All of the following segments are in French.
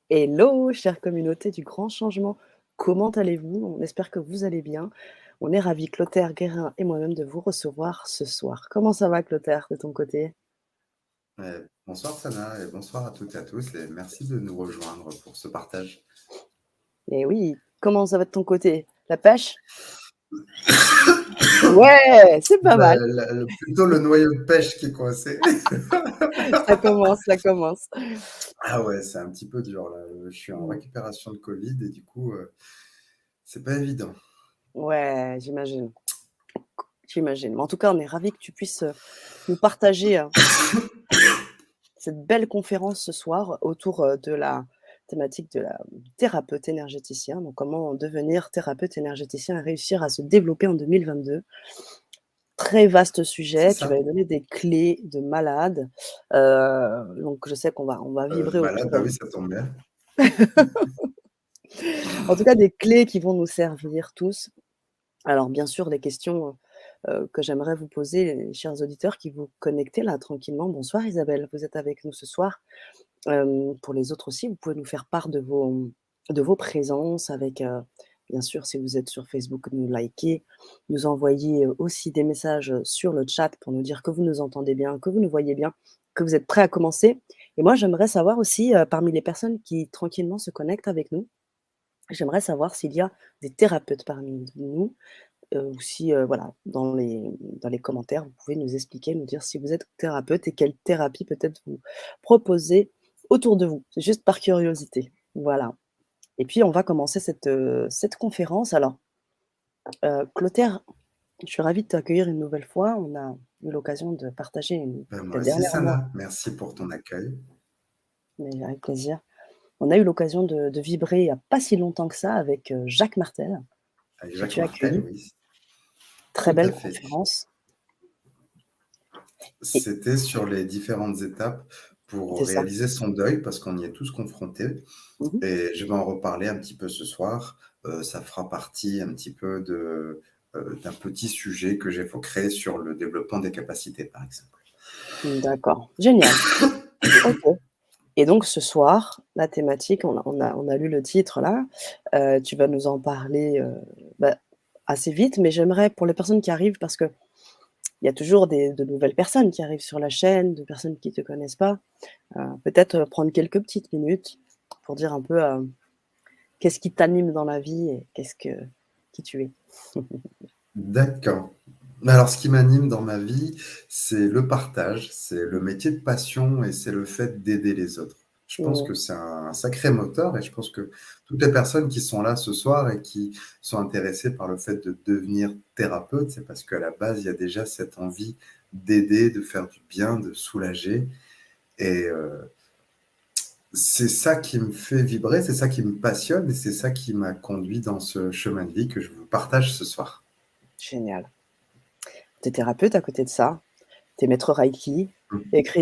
Hello, chère communauté du grand changement. Comment allez-vous? On espère que vous allez bien. On est ravis, Clotaire Guérin et moi-même, de vous recevoir ce soir. Comment ça va, Clotaire, de ton côté? Bonsoir Sana et bonsoir à toutes et à tous et merci de nous rejoindre pour ce partage. Eh oui, comment ça va de ton côté? La pêche? Ouais, c'est pas mal. Plutôt le noyau de pêche qui est coincé. Ça commence, ça commence. Ah ouais, c'est un petit peu dur là. Je suis en Mm. récupération de Covid et du coup, c'est pas évident. Ouais, j'imagine. J'imagine. Mais en tout cas, on est ravis que tu puisses nous partager cette belle conférence ce soir autour de la thématique de la thérapeute énergéticien. Donc, comment devenir thérapeute énergéticien et réussir à se développer en 2022. Très vaste C'est sujet. Tu vas ça. nous donner des clés de malade. Donc, je sais qu'on va vibrer Malade, autour bah de. oui, ça tombe bien. En tout cas, des clés qui vont nous servir tous. Alors, bien sûr, des questions que j'aimerais vous poser, les chers auditeurs qui vous connectez là tranquillement. Bonsoir Isabelle, vous êtes avec nous ce soir. Pour les autres aussi, vous pouvez nous faire part de vos présences avec, bien sûr, si vous êtes sur Facebook, nous liker, nous envoyer, aussi des messages, sur le chat pour nous dire que vous nous entendez bien, que vous nous voyez bien, que vous êtes prêts à commencer. Et moi, j'aimerais savoir aussi, parmi les personnes qui tranquillement se connectent avec nous, j'aimerais savoir s'il y a des thérapeutes parmi nous, ou si, voilà, dans les commentaires, vous pouvez nous expliquer, nous dire si vous êtes thérapeute et quelle thérapie peut-être vous proposez autour de vous. C'est juste par curiosité. Voilà. Et puis on va commencer cette conférence. Alors, Clotaire, je suis ravie de t'accueillir une nouvelle fois. On a eu l'occasion de partager Moi peut-être aussi dernièrement, Sana, merci pour ton accueil. mais avec plaisir. On a eu l'occasion de vibrer il n'y a pas si longtemps que ça avec, Jacques Martel, Avec que Jacques tu as Martel, accueilli. oui, Très tout belle à fait. conférence et C'était sur les différentes étapes pour c'est ça. réaliser son deuil parce qu'on y est tous confrontés. Mmh. Et je vais en reparler un petit peu ce soir. Ça fera partie un petit peu d'un petit sujet que j'évoquerai sur le développement des capacités, par exemple. D'accord, génial. OK. Et donc ce soir, la thématique, on a lu le titre là, tu vas nous en parler, bah, assez vite, mais j'aimerais pour les personnes qui arrivent parce qu'il y a toujours de nouvelles personnes qui arrivent sur la chaîne, de personnes qui ne te connaissent pas, peut-être, prendre quelques petites minutes pour dire un peu, qu'est-ce qui t'anime dans la vie et qui tu es? D'accord. Alors, ce qui m'anime dans ma vie, c'est le partage, c'est le métier de passion et c'est le fait d'aider les autres. Je pense Mmh. que c'est un sacré moteur et je pense que toutes les personnes qui sont là ce soir et qui sont intéressées par le fait de devenir thérapeute, c'est parce qu'à la base, il y a déjà cette envie d'aider, de faire du bien, de soulager. Et c'est ça qui me fait vibrer, c'est ça qui me passionne et c'est ça qui m'a conduit dans ce chemin de vie que je vous partage ce soir. Génial. Tu es thérapeute à côté de ça, tu es maître reiki,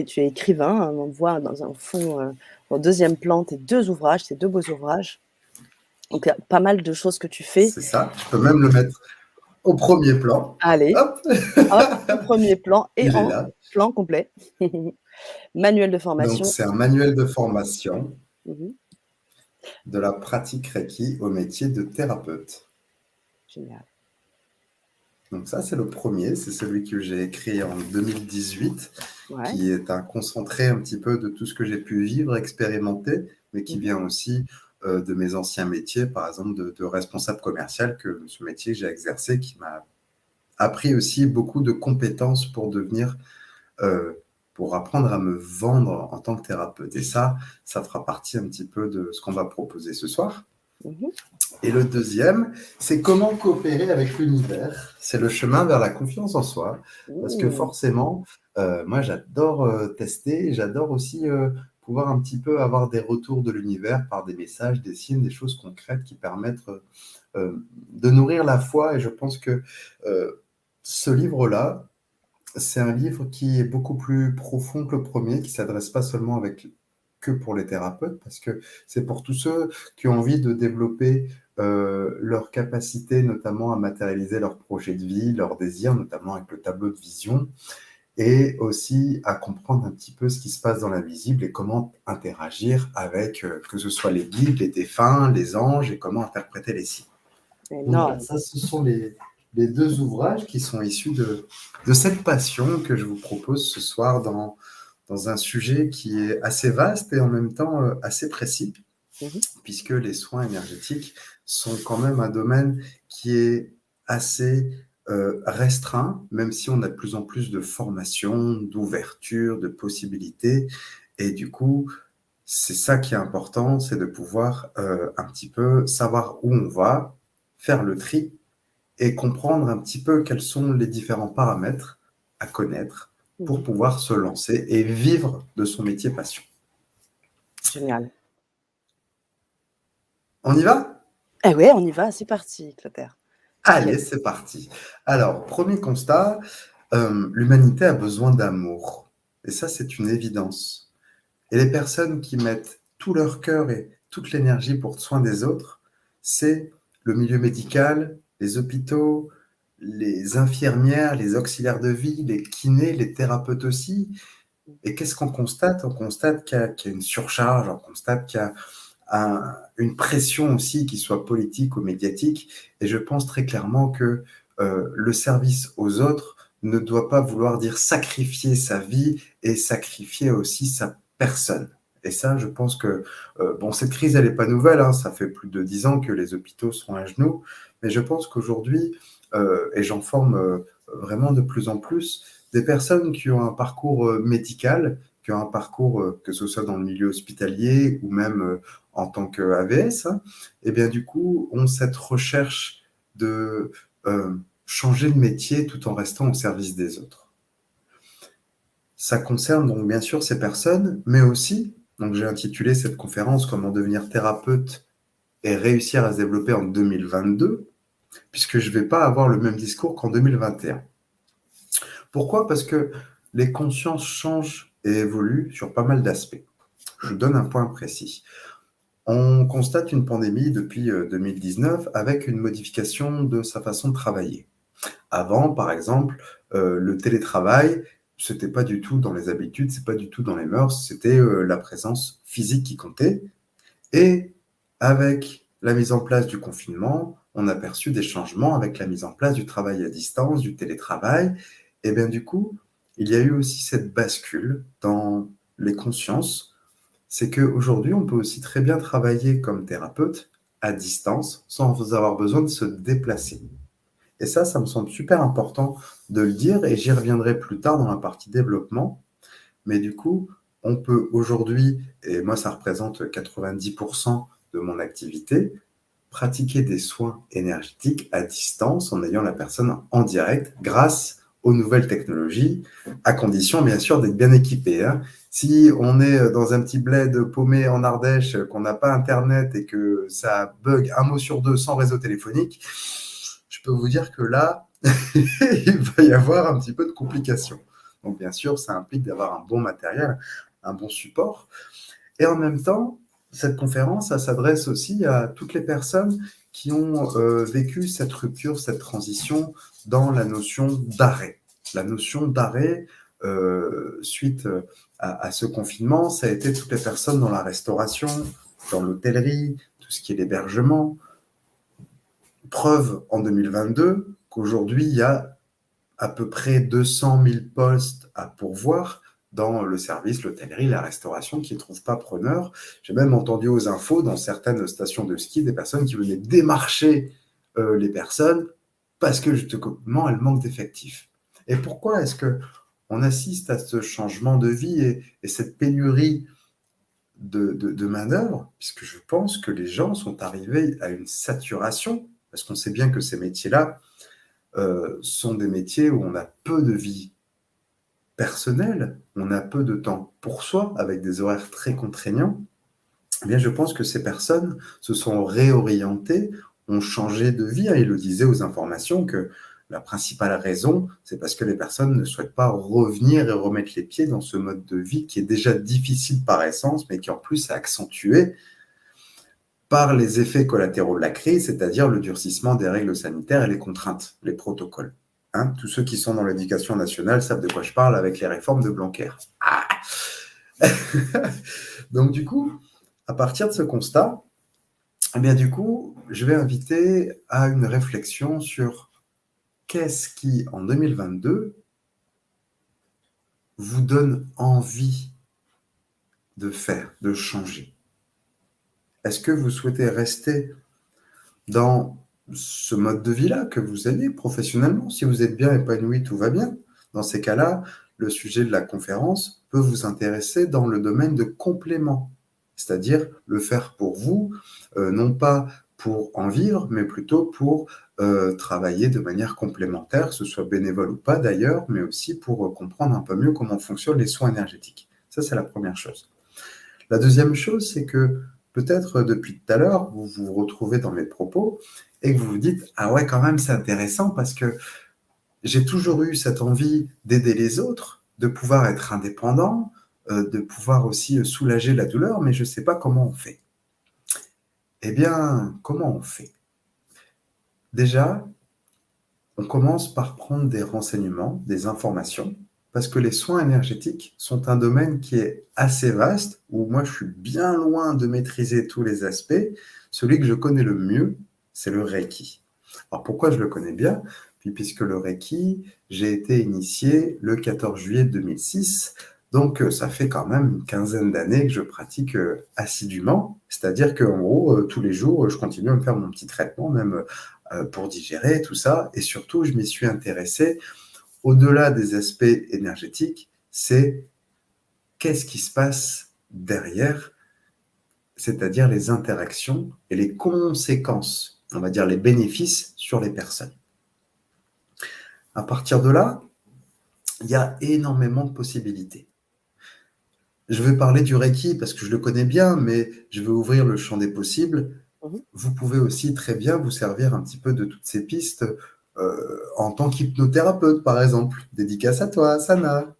tu es écrivain, hein, on te voit dans un fond, en 2e plan, tes 2 ouvrages, tes 2 beaux ouvrages. Donc il y a pas mal de choses que tu fais. C'est ça, je peux même le mettre au premier plan. Allez, Hop, hop, au 1er plan et il est en là. plan complet. Manuel de Donc, formation. c'est un manuel de formation Mmh. de la pratique Reiki au métier de thérapeute. Génial. Donc ça, c'est le premier, c'est celui que j'ai écrit en 2018, Ouais. qui est un concentré un petit peu de tout ce que j'ai pu vivre, expérimenter, mais qui Mmh. vient aussi de mes anciens métiers, par exemple de responsable commercial, que ce métier que j'ai exercé, qui m'a appris aussi beaucoup de compétences pour devenir pour apprendre à me vendre en tant que thérapeute. Et ça fera partie un petit peu de ce qu'on va proposer ce soir. Mmh. Et le deuxième, c'est comment coopérer avec l'univers. C'est le chemin vers la confiance en soi. Parce que Mmh. forcément, moi, j'adore tester, j'adore aussi pouvoir un petit peu avoir des retours de l'univers par des messages, des signes, des choses concrètes qui permettent de nourrir la foi. Et je pense que ce livre-là, c'est un livre qui est beaucoup plus profond que le premier, qui s'adresse pas seulement que pour les thérapeutes, parce que c'est pour tous ceux qui ont envie de développer leur capacité, notamment à matérialiser leurs projets de vie, leurs désirs, notamment avec le tableau de vision. et aussi à comprendre un petit peu ce qui se passe dans l'invisible et comment interagir avec, que ce soit les guides, les défunts, les anges, et comment interpréter les signes. Donc voilà, Énorme. ça, ce sont les deux ouvrages qui sont issus de cette passion que je vous propose ce soir dans un sujet qui est assez vaste et en même temps assez précis, Mmh. puisque les soins énergétiques sont quand même un domaine qui est assez restreint, même si on a de plus en plus de formations, d'ouverture, de possibilités. Et du coup, c'est ça qui est important, c'est de pouvoir un petit peu savoir où on va, faire le tri et comprendre un petit peu quels sont les différents paramètres à connaître pour Mmh. pouvoir se lancer et vivre de son métier passion. Génial. On y va? Eh ouais, on y va, c'est parti, Clotaire. Allez, Nickel. c'est parti. Alors, premier constat, l'humanité a besoin d'amour. Et ça, c'est une évidence. Et les personnes qui mettent tout leur cœur et toute l'énergie pour soin des autres, c'est le milieu médical, les hôpitaux, les infirmières, les auxiliaires de vie, les kinés, les thérapeutes aussi. Et qu'est-ce qu'on constate? On constate qu'il y a une surcharge, on constate qu'il y a une pression aussi, qui soit politique ou médiatique. Et je pense très clairement que le service aux autres ne doit pas vouloir dire sacrifier sa vie et sacrifier aussi sa personne. Et ça, je pense que, bon, cette crise, elle n'est pas nouvelle, hein, ça fait plus de 10 ans que les hôpitaux sont à genoux, mais je pense qu'aujourd'hui, et j'en forme vraiment de plus en plus, des personnes qui ont un parcours médical, qui ont un parcours, que ce soit dans le milieu hospitalier ou même en tant qu'AVS, hein, et bien du coup, ont cette recherche de changer de métier tout en restant au service des autres. Ça concerne donc bien sûr ces personnes, mais aussi, donc j'ai intitulé cette conférence Comment devenir thérapeute et réussir à se développer en 2022, puisque je ne vais pas avoir le même discours qu'en 2021. Pourquoi? Parce que les consciences changent et évoluent sur pas mal d'aspects. Je vous donne un point précis. On constate une pandémie depuis 2019 avec une modification de sa façon de travailler. Avant, par exemple, le télétravail, c'était pas du tout dans les habitudes, c'est pas du tout dans les mœurs, c'était la présence physique qui comptait. Et avec la mise en place du confinement, on a perçu des changements avec la mise en place du travail à distance, du télétravail. Et bien du coup, il y a eu aussi cette bascule dans les consciences. C'est qu'aujourd'hui, on peut aussi très bien travailler comme thérapeute à distance sans avoir besoin de se déplacer. Et ça me semble super important de le dire et j'y reviendrai plus tard dans la partie développement. Mais du coup, on peut aujourd'hui, et moi ça représente 90% de mon activité, pratiquer des soins énergétiques à distance en ayant la personne en direct grâce aux nouvelles technologies, à condition bien sûr d'être bien équipé, hein. Si on est dans un petit bled paumé en Ardèche, qu'on n'a pas Internet et que ça bug un mot sur deux sans réseau téléphonique, je peux vous dire que là, il va y avoir un petit peu de complications. Donc bien sûr, ça implique d'avoir un bon matériel, un bon support. Et en même temps, cette conférence, ça s'adresse aussi à toutes les personnes qui ont vécu cette rupture, cette transition dans la notion d'arrêt. La notion d'arrêt, suite à ce confinement, ça a été toutes les personnes dans la restauration, dans l'hôtellerie, tout ce qui est l'hébergement. Preuve en 2022 qu'aujourd'hui, il y a à peu près 200 000 postes à pourvoir dans le service, l'hôtellerie, la restauration qui ne trouvent pas preneur. J'ai même entendu aux infos dans certaines stations de ski des personnes qui venaient démarcher les personnes parce que justement elles manquent d'effectifs. Et pourquoi est-ce qu'on assiste à ce changement de vie et cette pénurie de main-d'œuvre? Puisque je pense que les gens sont arrivés à une saturation, parce qu'on sait bien que ces métiers-là sont des métiers où on a peu de vie personnelle, on a peu de temps pour soi, avec des horaires très contraignants. Eh bien, je pense que ces personnes se sont réorientées, ont changé de vie. Il le disait aux informations que la principale raison, c'est parce que les personnes ne souhaitent pas revenir et remettre les pieds dans ce mode de vie qui est déjà difficile par essence, mais qui en plus est accentué par les effets collatéraux de la crise, c'est-à-dire le durcissement des règles sanitaires et les contraintes, les protocoles. Hein, tous ceux qui sont dans l'éducation nationale savent de quoi je parle avec les réformes de Blanquer. Ah. Donc du coup, à partir de ce constat, eh bien du coup, je vais inviter à une réflexion sur qu'est-ce qui, en 2022, vous donne envie de faire, de changer. Est-ce que vous souhaitez rester dans ce mode de vie-là que vous aimez professionnellement? Si vous êtes bien épanoui, tout va bien. Dans ces cas-là, le sujet de la conférence peut vous intéresser dans le domaine de complément, c'est-à-dire le faire pour vous, non pas pour en vivre, mais plutôt pour travailler de manière complémentaire, que ce soit bénévole ou pas d'ailleurs, mais aussi pour comprendre un peu mieux comment fonctionnent les soins énergétiques. Ça, c'est la première chose. La deuxième chose, c'est que peut-être depuis tout à l'heure, vous vous retrouvez dans mes propos et que vous vous dites « Ah ouais, quand même, c'est intéressant parce que j'ai toujours eu cette envie d'aider les autres, de pouvoir être indépendant, de pouvoir aussi soulager la douleur, mais je ne sais pas comment on fait. » Eh bien, comment on fait? Déjà, on commence par prendre des renseignements, des informations, parce que les soins énergétiques sont un domaine qui est assez vaste, où moi je suis bien loin de maîtriser tous les aspects. Celui que je connais le mieux, c'est le Reiki. Alors pourquoi je le connais bien? Puisque le Reiki, j'ai été initié le 14 juillet 2006, donc ça fait quand même une quinzaine d'années que je pratique assidûment, c'est-à-dire qu'en gros, tous les jours, je continue à me faire mon petit traitement, même pour digérer, tout ça. Et surtout, je m'y suis intéressé, au-delà des aspects énergétiques, c'est qu'est-ce qui se passe derrière, c'est-à-dire les interactions et les conséquences, on va dire les bénéfices sur les personnes. À partir de là, il y a énormément de possibilités. Je vais parler du Reiki parce que je le connais bien, mais je vais ouvrir le champ des possibles. Vous pouvez aussi très bien vous servir un petit peu de toutes ces pistes en tant qu'hypnothérapeute, par exemple. Dédicace à toi, Sana.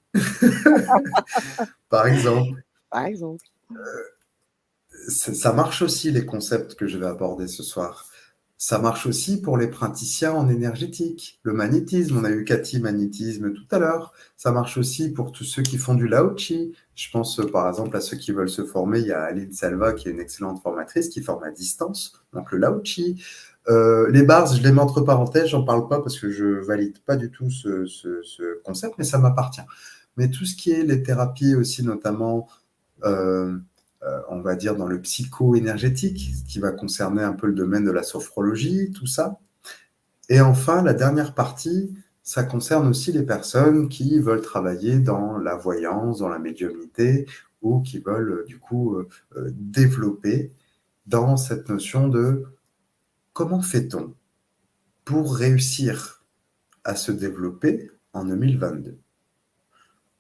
Par exemple. Par exemple. Ça marche aussi, les concepts que je vais aborder ce soir. Ça marche aussi pour les praticiens en énergétique. Le magnétisme, on a eu Cathy magnétisme tout à l'heure. Ça marche aussi pour tous ceux qui font du Lao-Chi. Je pense par exemple à ceux qui veulent se former. Il y a Aline Salva qui est une excellente formatrice qui forme à distance, donc le Lao-Chi. Les bars, je les mets entre parenthèses, j'en parle pas parce que je valide pas du tout ce concept, mais ça m'appartient. Mais tout ce qui est les thérapies aussi, notamment on va dire dans le psycho-énergétique, qui va concerner un peu le domaine de la sophrologie, tout ça. Et enfin, la dernière partie, ça concerne aussi les personnes qui veulent travailler dans la voyance, dans la médiumnité, ou qui veulent du coup développer dans cette notion de comment fait-on pour réussir à se développer en 2022.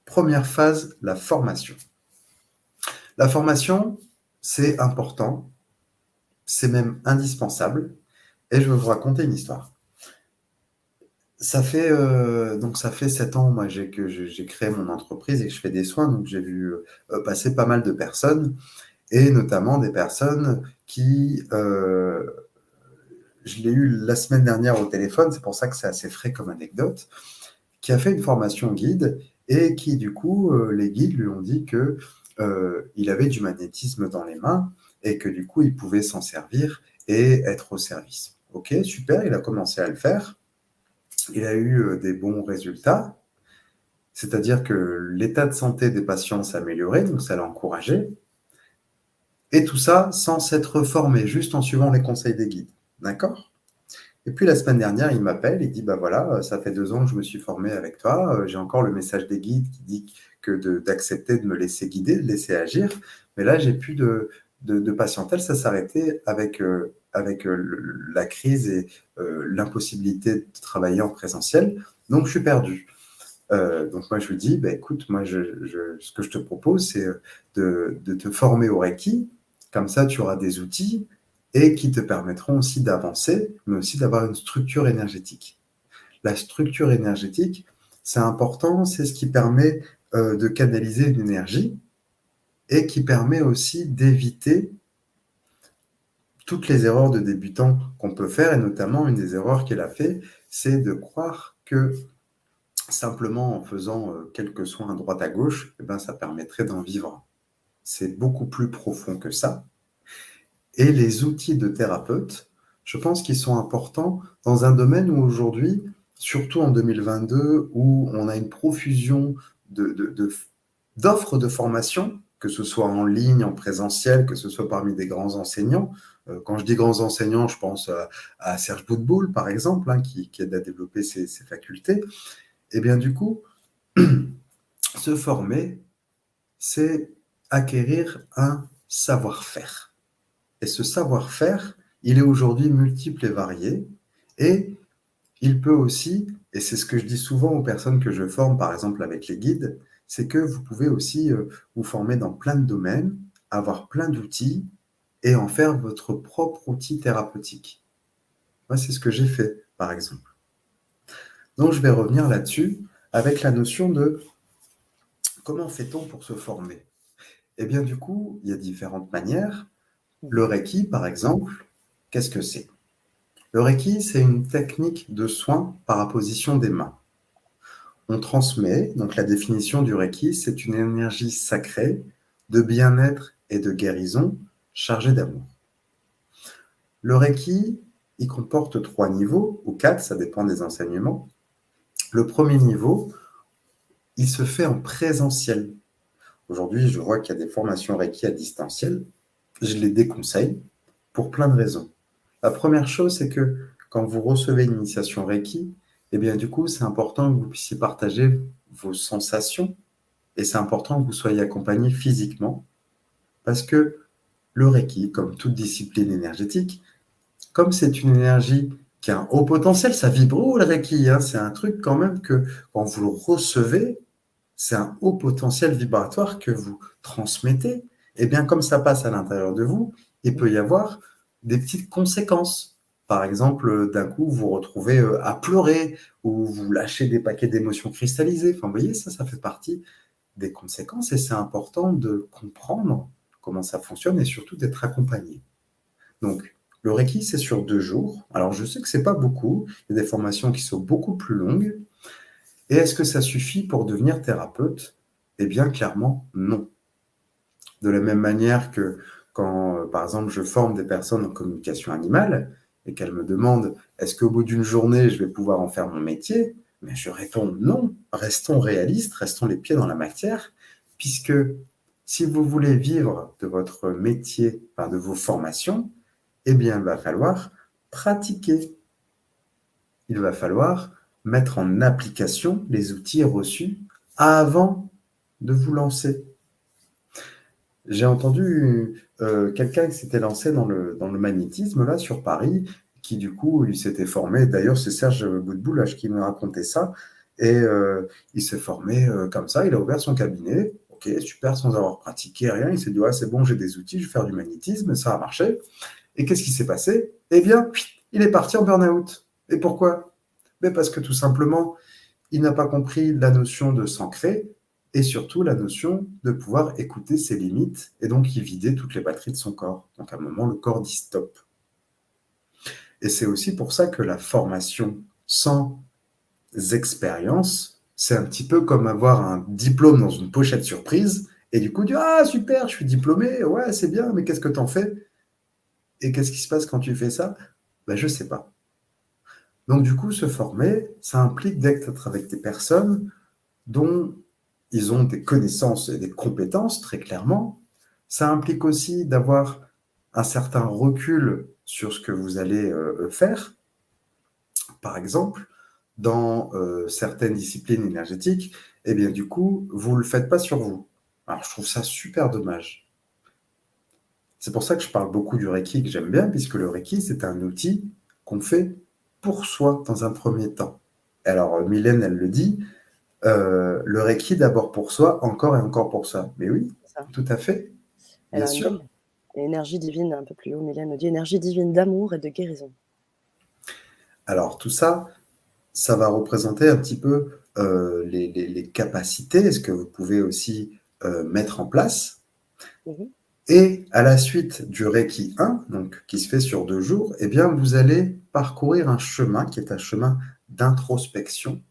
Première phase, la formation. La formation, c'est important, c'est même indispensable, et je vais vous raconter une histoire. Ça fait 7 ans, moi, que j'ai créé mon entreprise et que je fais des soins, donc j'ai vu passer pas mal de personnes, et notamment des personnes qui, je l'ai eu la semaine dernière au téléphone, c'est pour ça que c'est assez frais comme anecdote, qui a fait une formation guide, et qui, du coup, les guides lui ont dit que il avait du magnétisme dans les mains et que du coup, il pouvait s'en servir et être au service. Ok, super, il a commencé à le faire. Il a eu des bons résultats, c'est-à-dire que l'état de santé des patients s'est amélioré, donc ça l'a encouragé. Et tout ça sans s'être formé, juste en suivant les conseils des guides. D'accord ? Et puis la semaine dernière, il m'appelle, il dit bah voilà, ça fait 2 ans que je me suis formé avec toi, j'ai encore le message des guides qui dit que d'accepter de me laisser guider, de laisser agir, mais là j'ai plus de patientèle, ça s'est arrêté avec la crise et l'impossibilité de travailler en présentiel, donc je suis perdu. Donc moi je lui dis bah écoute, moi ce que je te propose c'est de te former au Reiki, comme ça tu auras des outils et qui te permettront aussi d'avancer, mais aussi d'avoir une structure énergétique. La structure énergétique, c'est important, c'est ce qui permet de canaliser une énergie et qui permet aussi d'éviter toutes les erreurs de débutants qu'on peut faire, et notamment une des erreurs qu'elle a fait, c'est de croire que simplement en faisant quelques soins à droite à gauche, ça permettrait d'en vivre. C'est beaucoup plus profond que ça. Et les outils de thérapeute, je pense qu'ils sont importants dans un domaine où aujourd'hui, surtout en 2022, où on a une profusion d'offres de formation, que ce soit en ligne, en présentiel, que ce soit parmi des grands enseignants. Quand je dis grands enseignants, je pense à Serge Boutboul, par exemple, qui aide à développer ses facultés. Et bien du coup, se former, c'est acquérir un savoir-faire. Et ce savoir-faire, il est aujourd'hui multiple et varié. Et il peut aussi, et c'est ce que je dis souvent aux personnes que je forme, par exemple avec les guides, c'est que vous pouvez aussi vous former dans plein de domaines, avoir plein d'outils et en faire votre propre outil thérapeutique. Moi, c'est ce que j'ai fait, par exemple. Donc, je vais revenir là-dessus avec la notion de comment fait-on pour se former? Eh bien, du coup, il y a différentes manières. Le Reiki, par exemple, qu'est-ce que c'est? Le Reiki, c'est une technique de soin par apposition des mains. On transmet, donc la définition du Reiki, c'est une énergie sacrée de bien-être et de guérison chargée d'amour. Le Reiki, il comporte 3 niveaux, ou 4, ça dépend des enseignements. Le premier niveau, il se fait en présentiel. Aujourd'hui, je vois qu'il y a des formations Reiki à distanciel. Je les déconseille pour plein de raisons. La première chose, c'est que quand vous recevez une initiation Reiki, eh bien, du coup, c'est important que vous puissiez partager vos sensations et c'est important que vous soyez accompagné physiquement parce que le Reiki, comme toute discipline énergétique, comme c'est une énergie qui a un haut potentiel, ça vibre haut le Reiki, hein, c'est un truc quand même que quand vous le recevez, c'est un haut potentiel vibratoire que vous transmettez. Et bien, comme ça passe à l'intérieur de vous, il peut y avoir des petites conséquences. Par exemple, d'un coup, vous vous retrouvez à pleurer ou vous lâchez des paquets d'émotions cristallisées. Enfin, vous voyez, ça fait partie des conséquences et c'est important de comprendre comment ça fonctionne et surtout d'être accompagné. Donc, le Reiki, c'est sur 2 jours. Alors, je sais que c'est pas beaucoup. Il y a des formations qui sont beaucoup plus longues. Et est-ce que ça suffit pour devenir thérapeute? Eh bien, clairement, non. De la même manière que quand, par exemple, je forme des personnes en communication animale et qu'elles me demandent est-ce qu'au bout d'une journée, je vais pouvoir en faire mon métier? Mais je réponds non. Restons réalistes, restons les pieds dans la matière, puisque si vous voulez vivre de votre métier, enfin de vos formations, eh bien, il va falloir pratiquer. Il va falloir mettre en application les outils reçus avant de vous lancer. J'ai entendu quelqu'un qui s'était lancé dans le magnétisme là sur Paris, qui du coup il s'était formé. D'ailleurs, c'est Serge Boutboul qui me racontait ça. Et il s'est formé comme ça. Il a ouvert son cabinet. Ok, super, sans avoir pratiqué rien. Il s'est dit ouais, c'est bon, j'ai des outils, je vais faire du magnétisme. Ça a marché. Et qu'est-ce qui s'est passé? Eh bien, il est parti en burn-out. Et pourquoi? Mais parce que tout simplement, il n'a pas compris la notion de s'ancrer et surtout la notion de pouvoir écouter ses limites et donc y vider toutes les batteries de son corps. Donc à un moment, le corps dit stop. Et c'est aussi pour ça que la formation sans expérience, c'est un petit peu comme avoir un diplôme dans une pochette surprise et du coup dire ah super, je suis diplômé, ouais c'est bien, mais qu'est-ce que t'en fais? Et qu'est-ce qui se passe quand tu fais ça? Ben, je sais pas. Donc du coup, se former, ça implique d'être avec des personnes dont ils ont des connaissances et des compétences, très clairement. Ça implique aussi d'avoir un certain recul sur ce que vous allez faire. Par exemple, dans certaines disciplines énergétiques, eh bien du coup, vous ne le faites pas sur vous. Alors je trouve ça super dommage. C'est pour ça que je parle beaucoup du Reiki, que j'aime bien, puisque le Reiki, c'est un outil qu'on fait pour soi dans un premier temps. Alors, Mylène, elle le dit, le Reiki d'abord pour soi, encore et encore pour soi. Mais oui, C'est ça. tout à fait, Elle bien a une sûr. belle énergie divine un peu plus haut, Mylène me dit: «Énergie divine d'amour et de guérison». Alors, tout ça, ça va représenter un petit peu les capacités, ce que vous pouvez aussi mettre en place. Mmh. Et à la suite du Reiki 1, donc, qui se fait sur 2 jours, eh bien, vous allez parcourir un chemin qui est un chemin d'introspection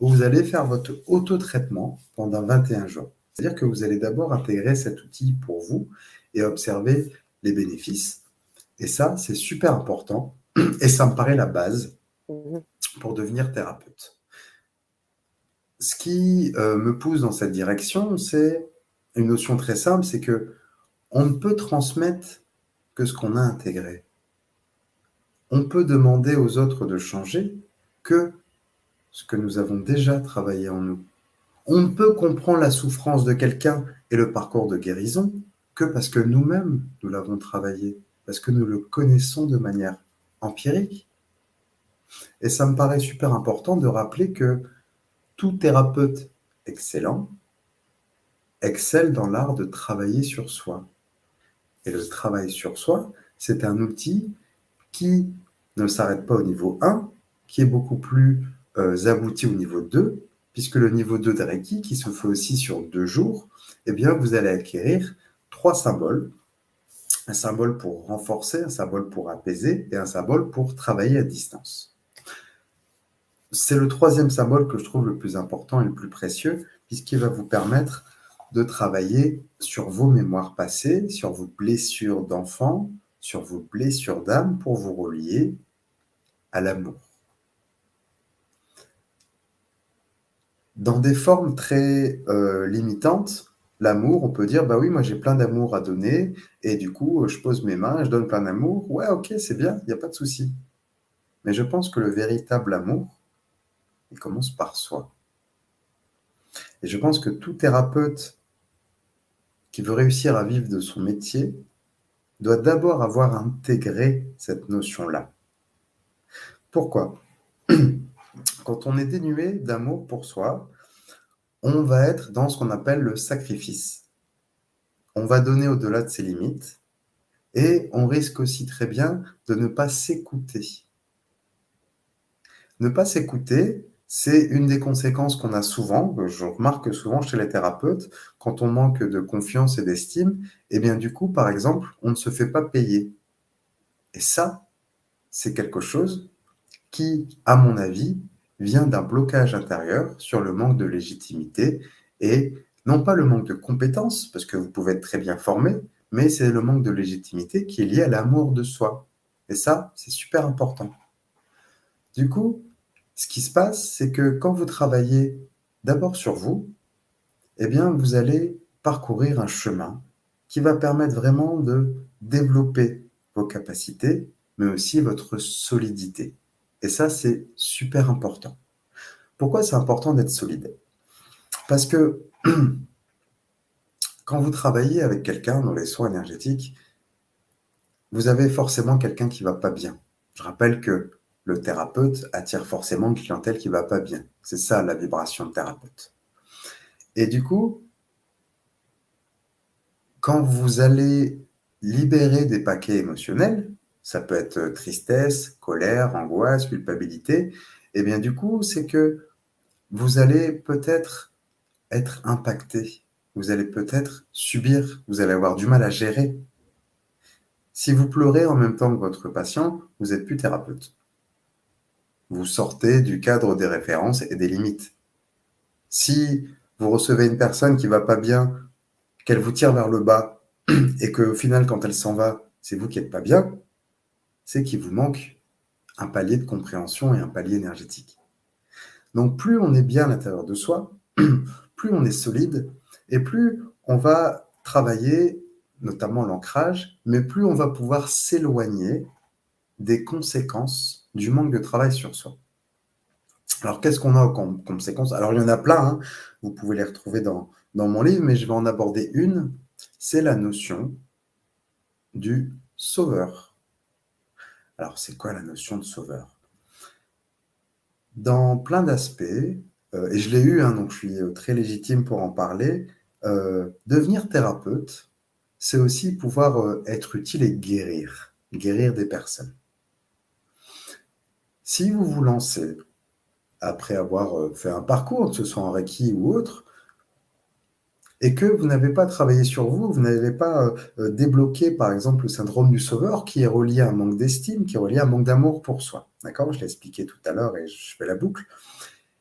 où vous allez faire votre auto-traitement pendant 21 jours. C'est-à-dire que vous allez d'abord intégrer cet outil pour vous et observer les bénéfices. Et ça, c'est super important et ça me paraît la base Mmh. pour devenir thérapeute. Ce qui me pousse dans cette direction, c'est une notion très simple, c'est que on ne peut transmettre que ce qu'on a intégré. On peut demander aux autres de changer que ce que nous avons déjà travaillé en nous. On ne peut comprendre la souffrance de quelqu'un et le parcours de guérison que parce que nous-mêmes, nous l'avons travaillé, parce que nous le connaissons de manière empirique. Et ça me paraît super important de rappeler que tout thérapeute excellent excelle dans l'art de travailler sur soi. Et le travail sur soi, c'est un outil qui ne s'arrête pas au niveau 1, qui est beaucoup plus abouti au niveau 2, puisque le niveau 2 de Reiki, qui se fait aussi sur 2 jours, eh bien, vous allez acquérir 3 symboles. Un symbole pour renforcer, un symbole pour apaiser et un symbole pour travailler à distance. C'est le troisième symbole que je trouve le plus important et le plus précieux, puisqu'il va vous permettre de travailler sur vos mémoires passées, sur vos blessures d'enfant, sur vos blessures d'âme pour vous relier à l'amour. Dans des formes très limitantes, l'amour, on peut dire, bah oui, moi j'ai plein d'amour à donner, et du coup, je pose mes mains, je donne plein d'amour. Ouais, ok, c'est bien, il n'y a pas de souci. Mais je pense que le véritable amour, il commence par soi. Et je pense que tout thérapeute qui veut réussir à vivre de son métier doit d'abord avoir intégré cette notion-là. Pourquoi? Quand on est dénué d'amour pour soi, on va être dans ce qu'on appelle le sacrifice. On va donner au-delà de ses limites et on risque aussi très bien de ne pas s'écouter. Ne pas s'écouter, c'est une des conséquences qu'on a souvent, que je remarque souvent chez les thérapeutes, quand on manque de confiance et d'estime, et bien du coup, par exemple, on ne se fait pas payer. Et ça, c'est quelque chose qui, à mon avis, vient d'un blocage intérieur sur le manque de légitimité et non pas le manque de compétences, parce que vous pouvez être très bien formé, mais c'est le manque de légitimité qui est lié à l'amour de soi. Et ça, c'est super important. Du coup, ce qui se passe, c'est que quand vous travaillez d'abord sur vous, eh bien, vous allez parcourir un chemin qui va permettre vraiment de développer vos capacités, mais aussi votre solidité. Et ça, c'est super important. Pourquoi c'est important d'être solide? Parce que quand vous travaillez avec quelqu'un dans les soins énergétiques, vous avez forcément quelqu'un qui va pas bien. Je rappelle que le thérapeute attire forcément une clientèle qui va pas bien. C'est ça la vibration de thérapeute. Et du coup, quand vous allez libérer des paquets émotionnels, ça peut être tristesse, colère, angoisse, culpabilité, et bien du coup, c'est que vous allez peut-être être impacté, vous allez peut-être subir, vous allez avoir du mal à gérer. Si vous pleurez en même temps que votre patient, vous n'êtes plus thérapeute. Vous sortez du cadre des références et des limites. Si vous recevez une personne qui va pas bien, qu'elle vous tire vers le bas, et qu'au final, quand elle s'en va, c'est vous qui n'êtes pas bien, c'est qu'il vous manque un palier de compréhension et un palier énergétique. Donc plus on est bien à l'intérieur de soi, plus on est solide, et plus on va travailler, notamment l'ancrage, mais plus on va pouvoir s'éloigner des conséquences du manque de travail sur soi. Alors, qu'est-ce qu'on a comme conséquences? Alors, il y en a plein, hein. Vous pouvez les retrouver dans mon livre, mais je vais en aborder une. C'est la notion du sauveur. Alors, c'est quoi la notion de sauveur? Dans plein d'aspects, et je l'ai eu, hein, donc je suis très légitime pour en parler, devenir thérapeute, c'est aussi pouvoir être utile et guérir des personnes. Si vous vous lancez, après avoir fait un parcours, que ce soit en Reiki ou autre, et que vous n'avez pas travaillé sur vous, vous n'avez pas débloqué, par exemple, le syndrome du sauveur qui est relié à un manque d'estime, qui est relié à un manque d'amour pour soi. D'accord? Je l'ai expliqué tout à l'heure et je fais la boucle.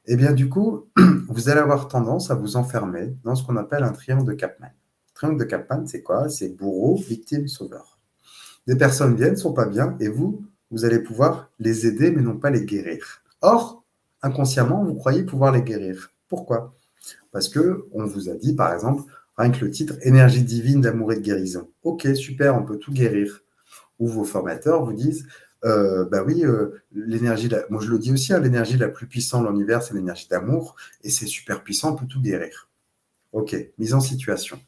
Et bien, du coup, vous allez avoir tendance à vous enfermer dans ce qu'on appelle un triangle de Kaplan. Le triangle de Kaplan, c'est quoi? C'est bourreau, victime, sauveur. Des personnes viennent, ne sont pas bien, et vous allez pouvoir les aider, mais non pas les guérir. Or, inconsciemment, vous croyez pouvoir les guérir. Pourquoi? Parce qu'on vous a dit, par exemple, rien que le titre énergie divine d'amour et de guérison. Ok, super, on peut tout guérir. Ou vos formateurs vous disent, bah oui, l'énergie, moi je le dis aussi, hein, l'énergie la plus puissante de l'univers, c'est l'énergie d'amour, et c'est super puissant, on peut tout guérir. Ok, mise en situation.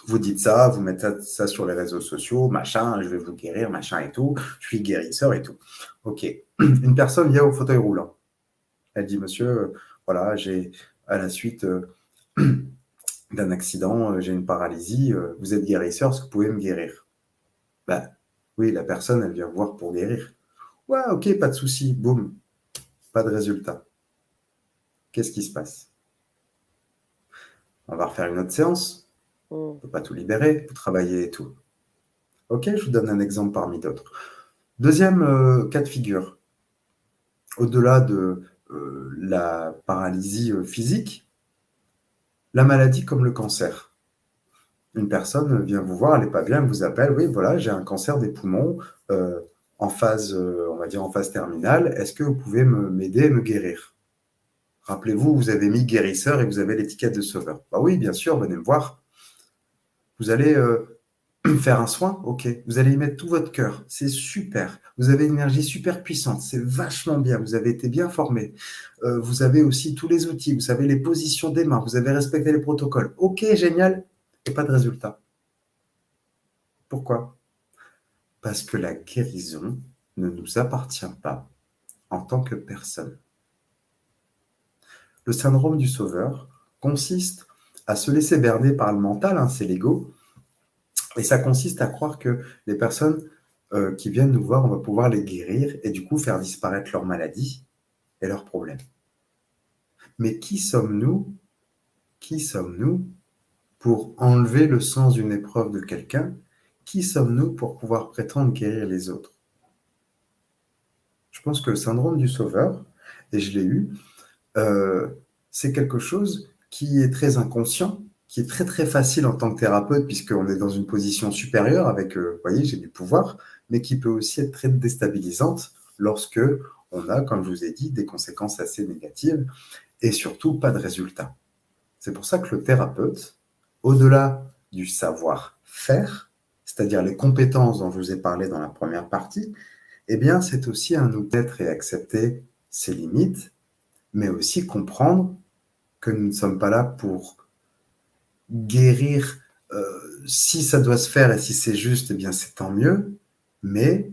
Vous dites ça, vous mettez ça sur les réseaux sociaux, machin, je vais vous guérir, machin et tout, je suis guérisseur et tout. Ok, une personne vient au fauteuil roulant. Elle dit, monsieur, voilà, j'ai, à la suite d'un accident, j'ai une paralysie, vous êtes guérisseur, est-ce que vous pouvez me guérir? Bah, oui, la personne, elle vient voir pour guérir. Ouais, ok, pas de souci, boum, pas de résultat. Qu'est-ce qui se passe? On va refaire une autre séance, on ne peut pas tout libérer, vous travaillez et tout. Ok, je vous donne un exemple parmi d'autres. Deuxième cas de figure, au-delà de la paralysie physique, la maladie comme le cancer. Une personne vient vous voir, elle n'est pas bien, elle vous appelle, oui, voilà, j'ai un cancer des poumons en phase, on va dire en phase terminale, est-ce que vous pouvez m'aider et me guérir? Rappelez-vous, vous avez mis guérisseur et vous avez l'étiquette de sauveur. Bah oui, bien sûr, venez me voir. Vous allez faire un soin, ok. Vous allez y mettre tout votre cœur, c'est super. Vous avez une énergie super puissante, c'est vachement bien. Vous avez été bien formé. Vous avez aussi tous les outils, vous savez les positions des mains, vous avez respecté les protocoles. Ok, génial. Et pas de résultat. Pourquoi? Parce que la guérison ne nous appartient pas en tant que personne. Le syndrome du sauveur consiste à se laisser berner par le mental, hein, c'est l'ego, et ça consiste à croire que les personnes qui viennent nous voir, on va pouvoir les guérir et du coup faire disparaître leur maladie et leurs problèmes. Mais qui sommes-nous pour enlever le sens d'une épreuve de quelqu'un? Qui sommes-nous pour pouvoir prétendre guérir les autres? Je pense que le syndrome du sauveur, et je l'ai eu, c'est quelque chose qui est très inconscient, qui est très très facile en tant que thérapeute, puisqu'on est dans une position supérieure avec, vous voyez, j'ai du pouvoir, mais qui peut aussi être très déstabilisante lorsque on a, comme je vous ai dit, des conséquences assez négatives et surtout pas de résultat. C'est pour ça que le thérapeute, au-delà du savoir-faire, c'est-à-dire les compétences dont je vous ai parlé dans la première partie, eh bien, c'est aussi un nous d'être et accepter ses limites, mais aussi comprendre que nous ne sommes pas là pour guérir. Si ça doit se faire et si c'est juste, eh bien c'est tant mieux, mais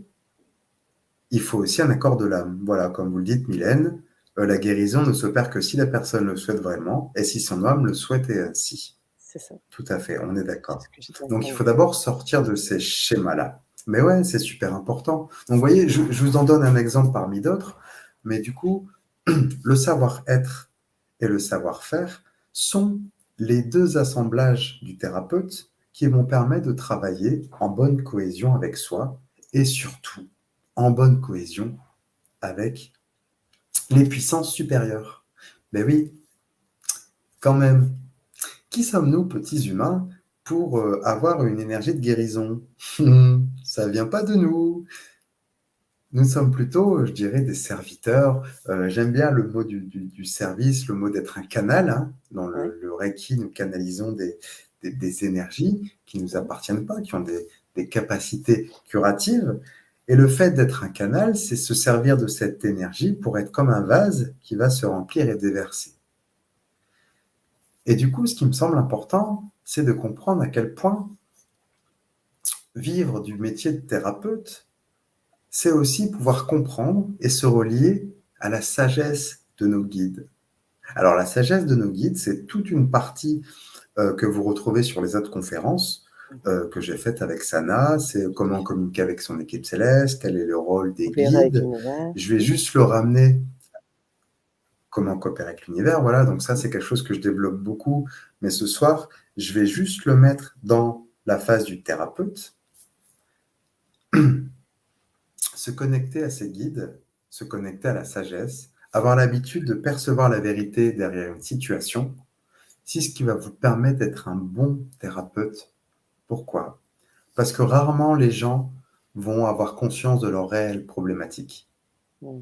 il faut aussi un accord de l'âme. Voilà, comme vous le dites, Mylène, la guérison ne s'opère que si la personne le souhaite vraiment et si son âme le souhaite ainsi. C'est ça. Tout à fait, on est C'est ce d'accord. que j'étais en Donc il train faut de d'abord sortir de ces schémas-là. Mais ouais, c'est super important. Donc vous voyez, je vous en donne un exemple parmi d'autres, mais du coup, le savoir-être et le savoir-faire sont les deux assemblages du thérapeute qui vont permettre de travailler en bonne cohésion avec soi et surtout en bonne cohésion avec les puissances supérieures. Mais oui, quand même, qui sommes-nous, petits humains, pour avoir une énergie de guérison? Ça vient pas de nous. Nous sommes plutôt, je dirais, des serviteurs. J'aime bien le mot du service, le mot d'être un canal. Hein. Dans ouais. le Reiki, nous canalisons des énergies qui ne nous Mmh. appartiennent pas, qui ont des capacités curatives. Et le fait d'être un canal, c'est se servir de cette énergie pour être comme un vase qui va se remplir et déverser. Et du coup, ce qui me semble important, c'est de comprendre à quel point vivre du métier de thérapeute, c'est aussi pouvoir comprendre et se relier à la sagesse de nos guides. Alors la sagesse de nos guides, c'est toute une partie que vous retrouvez sur les autres conférences Mmh. que j'ai faites avec Sana, c'est comment communiquer avec son équipe céleste, quel est le rôle des Coopérer avec guides. l'univers. Je vais juste le ramener comment coopérer avec l'univers, voilà, donc ça c'est quelque chose que je développe beaucoup, Mais ce soir, je vais juste le mettre dans la phase du thérapeute, se connecter à ses guides, se connecter à la sagesse, avoir l'habitude de percevoir la vérité derrière une situation, c'est ce qui va vous permettre d'être un bon thérapeute. Pourquoi? Parce que rarement les gens vont avoir conscience de leurs réelles problématiques. Mmh.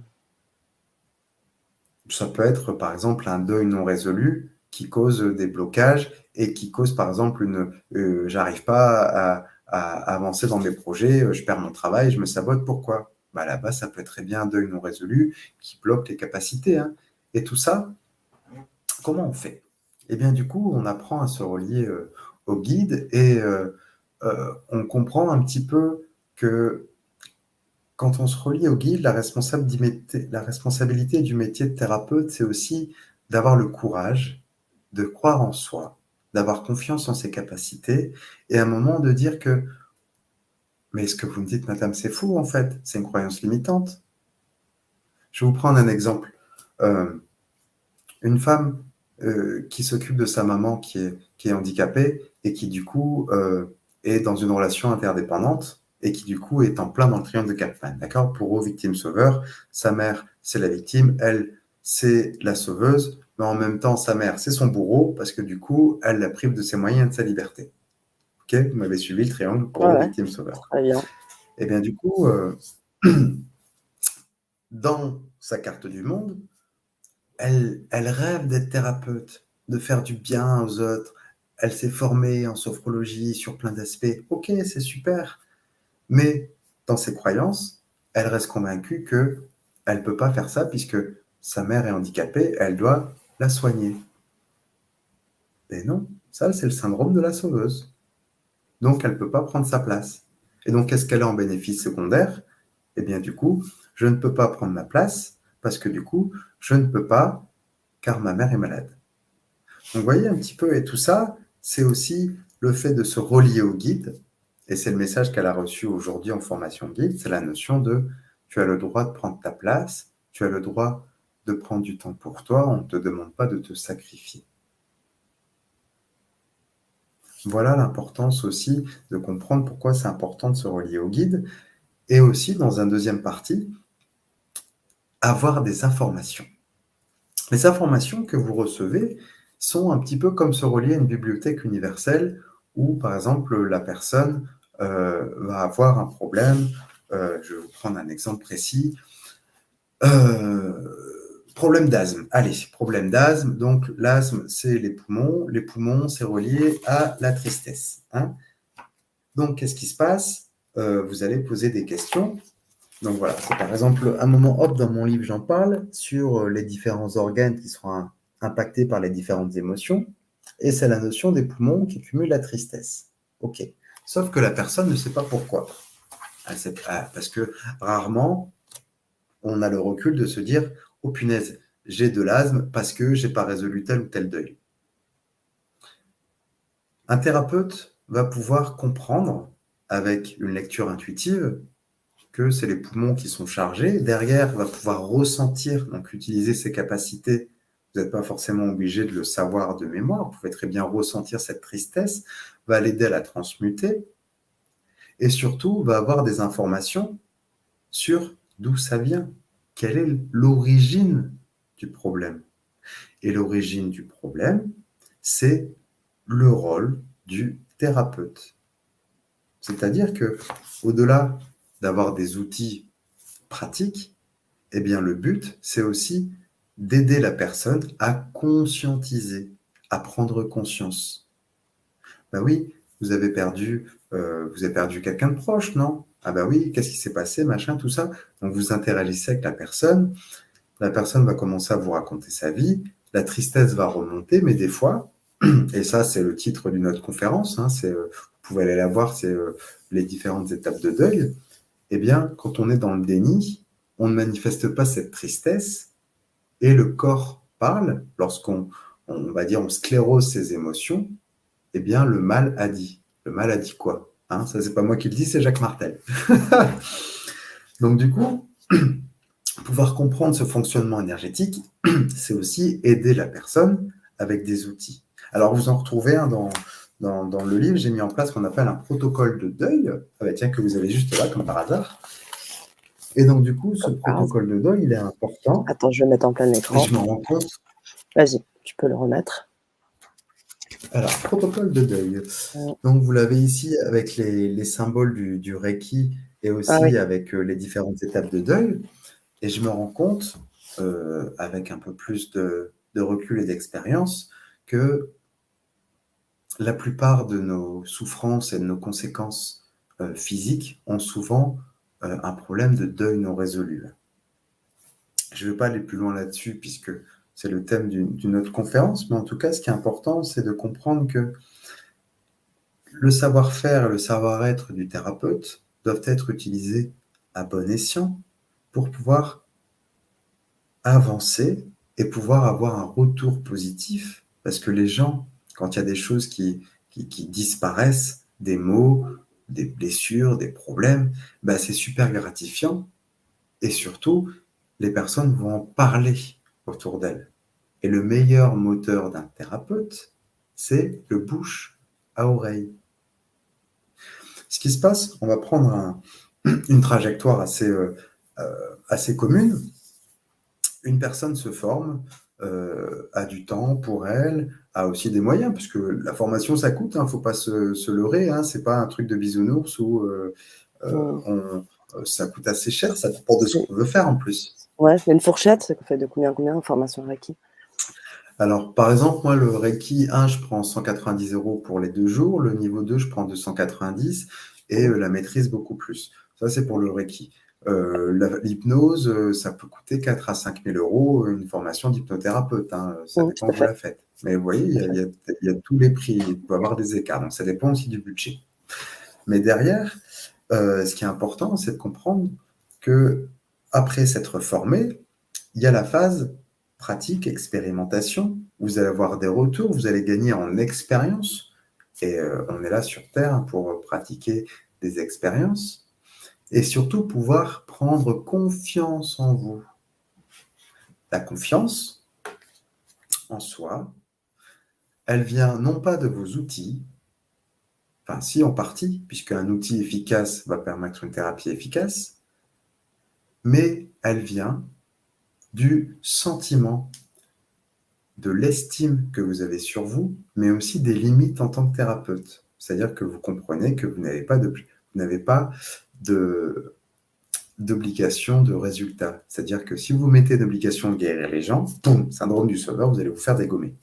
Ça peut être, par exemple, un deuil non résolu qui cause des blocages et qui cause, par exemple, j'arrive pas à avancer dans mes projets, je perds mon travail, je me sabote. Pourquoi? Bah, là-bas, ça peut être très bien un deuil non résolu qui bloque les capacités, hein. Et tout ça, comment on fait? Eh bien, du coup, on apprend à se relier au guide et on comprend un petit peu que quand on se relie au guide, la responsabilité du métier de thérapeute, c'est aussi d'avoir le courage, de croire en soi, d'avoir confiance en ses capacités et à un moment de dire que mais ce que vous me dites, madame, c'est fou en fait, c'est une croyance limitante. Je vais vous prendre un exemple. Euh, une femme qui s'occupe de sa maman qui est handicapée et qui du coup est dans une relation interdépendante et qui du coup est en plein dans le triangle de Cartman, d'accord? Pour eux, victime-sauveur, sa mère c'est la victime, elle c'est la sauveuse, mais en même temps sa mère c'est son bourreau parce que du coup elle la prive de ses moyens et de sa liberté. Ok? Vous m'avez suivi le triangle Ouais, bourreau, ouais, victime-sauveur. très bien. Et bien du coup, dans sa carte du monde, elle rêve d'être thérapeute, de faire du bien aux autres. Elle s'est formée en sophrologie sur plein d'aspects. Ok, c'est super. Mais dans ses croyances, elle reste convaincue que elle ne peut pas faire ça puisque sa mère est handicapée, elle doit la soigner. Mais non, ça c'est le syndrome de la sauveuse. Donc elle ne peut pas prendre sa place. Et donc qu'est-ce qu'elle a en bénéfice secondaire? Eh bien du coup, je ne peux pas prendre ma place parce que du coup, je ne peux pas car ma mère est malade. Donc, vous voyez un petit peu, et tout ça, c'est aussi le fait de se relier au guide, et c'est le message qu'elle a reçu aujourd'hui en formation guide, c'est la notion de tu as le droit de prendre ta place, tu as le droit de prendre du temps pour toi, on ne te demande pas de te sacrifier. Voilà l'importance aussi de comprendre pourquoi c'est important de se relier au guide, et aussi, dans un deuxième partie, avoir des informations. Les informations que vous recevez sont un petit peu comme se relier à une bibliothèque universelle où, par exemple, la personne va avoir un problème. Je vais vous prendre un exemple précis. Problème d'asthme. Allez, problème d'asthme. Donc, l'asthme, c'est les poumons. Les poumons, c'est relié à la tristesse, hein. Donc, qu'est-ce qui se passe? Vous allez poser des questions. Donc voilà, c'est par exemple un moment, hop, dans mon livre, j'en parle sur les différents organes qui seront impactés par les différentes émotions. Et c'est la notion des poumons qui cumulent la tristesse. Ok. Sauf que la personne ne sait pas pourquoi. Parce que rarement, on a le recul de se dire, oh punaise, j'ai de l'asthme parce que j'ai pas résolu tel ou tel deuil. Un thérapeute va pouvoir comprendre avec une lecture intuitive que c'est les poumons qui sont chargés. Derrière, va pouvoir ressentir, donc utiliser ses capacités. Vous n'êtes pas forcément obligé de le savoir de mémoire. Vous pouvez très bien ressentir cette tristesse, va l'aider à la transmuter et surtout va avoir des informations sur d'où ça vient, quelle est l'origine du problème. Et l'origine du problème, c'est le rôle du thérapeute. C'est-à-dire que, au-delà d'avoir des outils pratiques, eh bien, le but, c'est aussi d'aider la personne à conscientiser, à prendre conscience. Ben oui, vous avez perdu quelqu'un de proche, non? Ah ben oui, qu'est-ce qui s'est passé, machin, tout ça. Donc vous interagissez avec la personne va commencer à vous raconter sa vie, la tristesse va remonter, mais des fois, et ça c'est le titre d'une autre conférence, hein, vous pouvez aller la voir, c'est les différentes étapes de deuil. Eh bien, quand on est dans le déni, on ne manifeste pas cette tristesse et le corps parle. Lorsqu'on va dire, on sclérose ses émotions, eh bien, le mal a dit. Le mal a dit quoi, hein? Ça, c'est pas moi qui le dis, c'est Jacques Martel. Donc, du coup, pouvoir comprendre ce fonctionnement énergétique, c'est aussi aider la personne avec des outils. Alors, vous en retrouvez un dans le livre. J'ai mis en place ce qu'on appelle un protocole de deuil, tiens, que vous avez juste là, comme par hasard. Et donc, du coup, ce Comme par hasard. protocole de deuil, il est important. Attends, je vais mettre en plein Et écran. je me rends compte. Vas-y, tu peux le remettre. Alors, protocole de deuil. Donc, vous l'avez ici avec les symboles du Reiki et Ah oui. aussi avec les différentes étapes de deuil. Et je me rends compte, avec un peu plus de recul et d'expérience, que la plupart de nos souffrances et de nos conséquences physiques ont souvent un problème de deuil non résolu. Je ne vais pas aller plus loin là-dessus puisque c'est le thème d'une autre conférence, mais en tout cas, ce qui est important, c'est de comprendre que le savoir-faire et le savoir-être du thérapeute doivent être utilisés à bon escient pour pouvoir avancer et pouvoir avoir un retour positif, parce que les gens, quand il y a des choses qui disparaissent, des maux, des blessures, des problèmes, bah c'est super gratifiant et surtout, les personnes vont en parler autour d'elles. Et le meilleur moteur d'un thérapeute, c'est le bouche à oreille. Ce qui se passe, on va prendre une trajectoire assez commune. Une personne se forme, a du temps pour elle, a aussi des moyens, puisque la formation, ça coûte, hein, faut pas se leurrer, hein, c'est pas un truc de bisounours où ça coûte assez cher, ça dépend de ce qu'on veut faire en plus. Ouais, une fourchette, ça fait de combien en formation Reiki? Alors, par exemple, moi, le Reiki 1, je prends 190 € pour les 2 jours. Le niveau 2, je prends 290 et la maîtrise, beaucoup plus. Ça, c'est pour le Reiki. L'hypnose, ça peut coûter 4 à 5 000 € une formation d'hypnothérapeute, hein, ça Tout dépend à où vous fait. la faites. Mais vous voyez, Tout à fait. il y a tous les prix, il peut y avoir des écarts, donc ça dépend aussi du budget. Mais derrière, ce qui est important, c'est de comprendre que après s'être formé, il y a la phase pratique, expérimentation. Vous allez avoir des retours, vous allez gagner en expérience. Et on est là sur Terre pour pratiquer des expériences. Et surtout pouvoir prendre confiance en vous. La confiance en soi, elle vient non pas de vos outils, enfin si en partie, puisqu'un outil efficace va permettre une thérapie efficace, mais elle vient du sentiment, de l'estime que vous avez sur vous, mais aussi des limites en tant que thérapeute. C'est-à-dire que vous comprenez que vous n'avez pas d'obligation de résultat. C'est-à-dire que si vous mettez d'obligation de guérir les gens, boum, syndrome du sauveur, vous allez vous faire dégommer.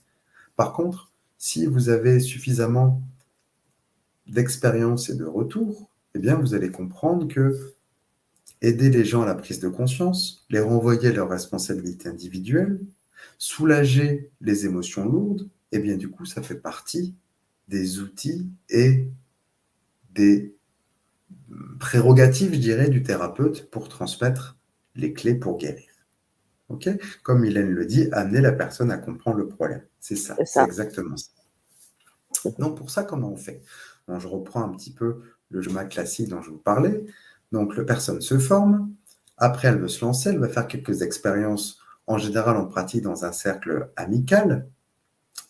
Par contre, si vous avez suffisamment d'expérience et de retour, eh bien, vous allez comprendre que aider les gens à la prise de conscience, les renvoyer à leurs responsabilités individuelles, soulager les émotions lourdes, et bien du coup, ça fait partie des outils et des prérogatives, je dirais, du thérapeute pour transmettre les clés pour guérir. Okay, comme Mylène le dit, amener la personne à comprendre le problème. C'est ça, C'est c'est ça. exactement ça. Donc pour ça, comment on fait? Donc, je reprends un petit peu le schéma classique dont je vous parlais. Donc la personne se forme, après elle veut se lancer, elle va faire quelques expériences. En général, on pratique dans un cercle amical,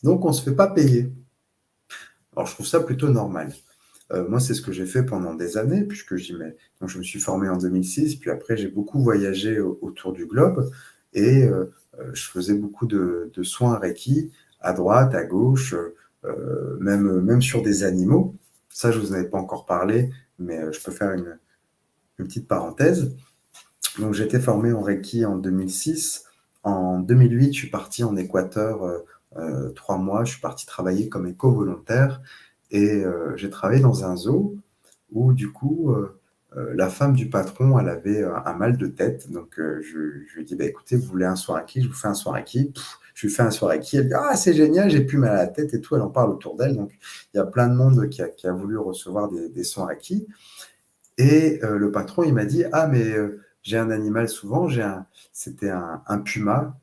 donc on ne se fait pas payer. Alors je trouve ça plutôt normal. Moi, c'est ce que j'ai fait pendant des années, puisque donc, je me suis formé en 2006, puis après j'ai beaucoup voyagé autour du globe, et je faisais beaucoup de soins Reiki, à droite, à gauche, même sur des animaux. Ça, je ne vous en avais pas encore parlé, mais je peux faire une petite parenthèse. Donc, j'ai été formé en Reiki en 2006. En 2008, je suis parti en Équateur 3 mois. Je suis parti travailler comme éco-volontaire et j'ai travaillé dans un zoo où, du coup, la femme du patron, elle avait un mal de tête. Donc, je lui ai dit, bah, écoutez, vous voulez un soin Reiki? Je vous fais un soin Reiki. Je lui fais un soin Reiki. Elle dit, ah, c'est génial, j'ai plus mal à la tête et tout. Elle en parle autour d'elle. Donc, il y a plein de monde qui a voulu recevoir des soins Reiki. Et le patron, il m'a dit, ah, mais j'ai un animal souvent, c'était un puma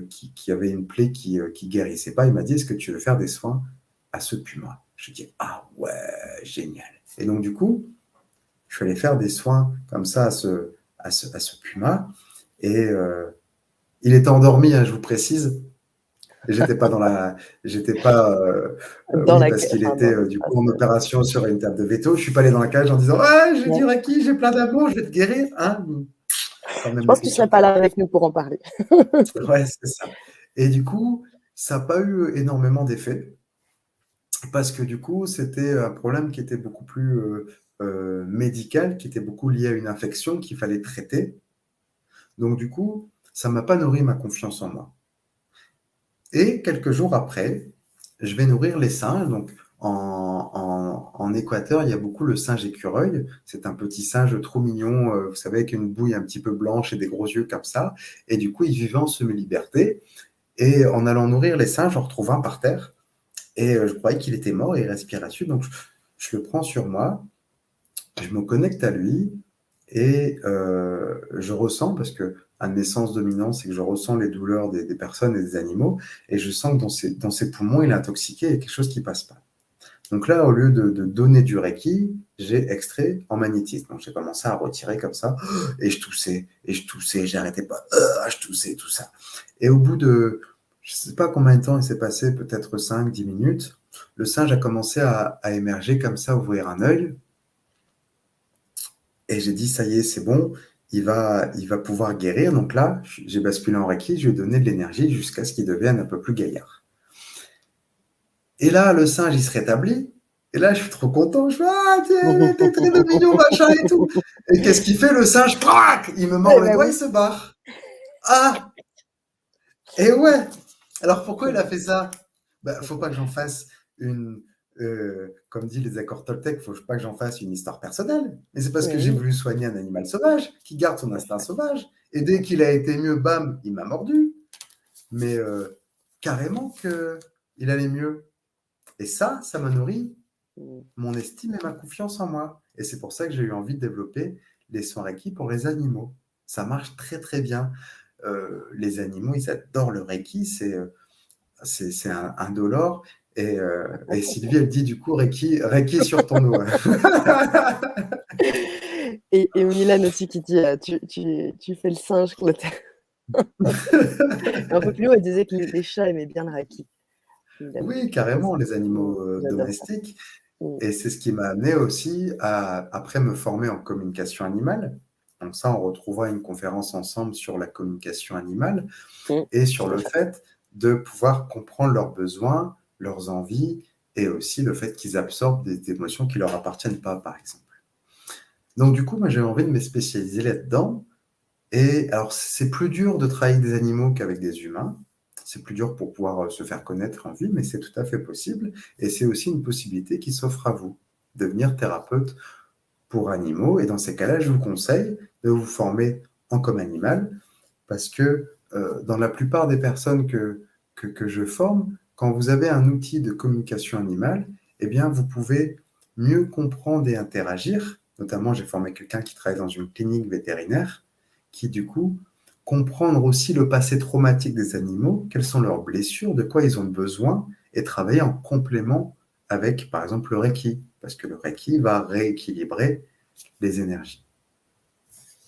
qui avait une plaie qui guérissait pas. Il m'a dit, est-ce que tu veux faire des soins à ce puma? Je dis, ah ouais, génial. Et donc, du coup, je suis allé faire des soins comme ça à ce puma. Et il était endormi, hein, je vous précise. Et j'étais pas, Dans oui, la parce ca qu'il enfin était dans du l'espace, coup en opération sur une table de veto. Je suis pas allé dans la cage en disant: «Ah, j'ai ouais. du reiki, j'ai plein d'amour, je vais te guérir», hein? Quand Je même les pense que pieds tu serais sur pas terre. là avec nous pour en parler. Ouais, c'est ça. Et du coup, ça a pas eu énormément d'effet parce que du coup, c'était un problème qui était beaucoup plus, médical, qui était beaucoup lié à une infection qu'il fallait traiter. Donc du coup, ça m'a pas nourri ma confiance en moi. Et quelques jours après, je vais nourrir les singes. Donc, en Équateur, il y a beaucoup le singe écureuil. C'est un petit singe trop mignon, vous savez, avec une bouille un petit peu blanche et des gros yeux comme ça. Et du coup, il vivait en semi-liberté. Et en allant nourrir les singes, j'en retrouve un par terre. Et je croyais qu'il était mort et il respirait dessus. Donc, je le prends sur moi, je me connecte à lui et je ressens, parce que un de mes sens dominants, c'est que je ressens les douleurs des personnes et des animaux, et je sens que dans ses poumons, il est intoxiqué, il y a quelque chose qui passe pas. Donc là, au lieu de donner du Reiki, j'ai extrait en magnétisme. Donc j'ai commencé à retirer comme ça, et je toussais, j'arrêtais pas, je toussais, tout ça. Et au bout de, je sais pas combien de temps il s'est passé, peut-être 5, 10 minutes, le singe a commencé à émerger comme ça, ouvrir un œil, et j'ai dit, ça y est, c'est bon, il va pouvoir guérir. Donc là, j'ai basculé en Reiki, je lui ai donné de l'énergie jusqu'à ce qu'il devienne un peu plus gaillard. Et là, le singe, il se rétablit. Et là, je suis trop content. Je fais, ah, t'es très mignon, machin et tout. Et qu'est-ce qu'il fait, le singe? Prac, il me mord Eh le bah doigt, il oui. se barre. Ah, et ouais. Alors pourquoi il a fait ça? Bah, faut pas que j'en fasse une, comme dit les accords Toltec, faut pas que j'en fasse une histoire personnelle. Mais c'est parce Mais que j'ai oui, voulu soigner un animal sauvage qui garde son tout à instinct fait. sauvage. Et dès qu'il a été mieux, bam, il m'a mordu. Mais carrément que il allait mieux. Et ça m'a nourri Mmh. mon estime et ma confiance en moi. Et c'est pour ça que j'ai eu envie de développer les soins Reiki pour les animaux. Ça marche très très bien. Les animaux, ils adorent le Reiki. C'est indolore. Et Sylvie, elle dit du coup Reiki, Reiki sur ton dos. Et Mylène aussi qui dit, tu fais le singe Clotaire. Un peu plus haut, elle disait que les chats aimaient bien le reiki. Mylène Oui, aussi qui disait carrément, ça. les Mmh, animaux j'adore ça. domestiques. Mmh. Et c'est ce qui m'a amené aussi à, après, me former en communication animale. Donc ça, on retrouvera une conférence ensemble sur la communication animale Mmh. et sur Tout à le fait. fait de pouvoir comprendre leurs besoins, leurs envies et aussi le fait qu'ils absorbent des émotions qui leur appartiennent pas, par exemple. Donc du coup, moi, j'ai envie de me spécialiser là-dedans. Et alors, c'est plus dur de travailler avec des animaux qu'avec des humains. C'est plus dur pour pouvoir se faire connaître en vie, mais c'est tout à fait possible. Et c'est aussi une possibilité qui s'offre à vous, devenir thérapeute pour animaux. Et dans ces cas-là, je vous conseille de vous former en comme animal, parce que dans la plupart des personnes que je forme, quand vous avez un outil de communication animale, eh bien, vous pouvez mieux comprendre et interagir. Notamment, j'ai formé quelqu'un qui travaille dans une clinique vétérinaire, qui du coup, comprendre aussi le passé traumatique des animaux, quelles sont leurs blessures, de quoi ils ont besoin, et travailler en complément avec, par exemple, le Reiki, parce que le Reiki va rééquilibrer les énergies.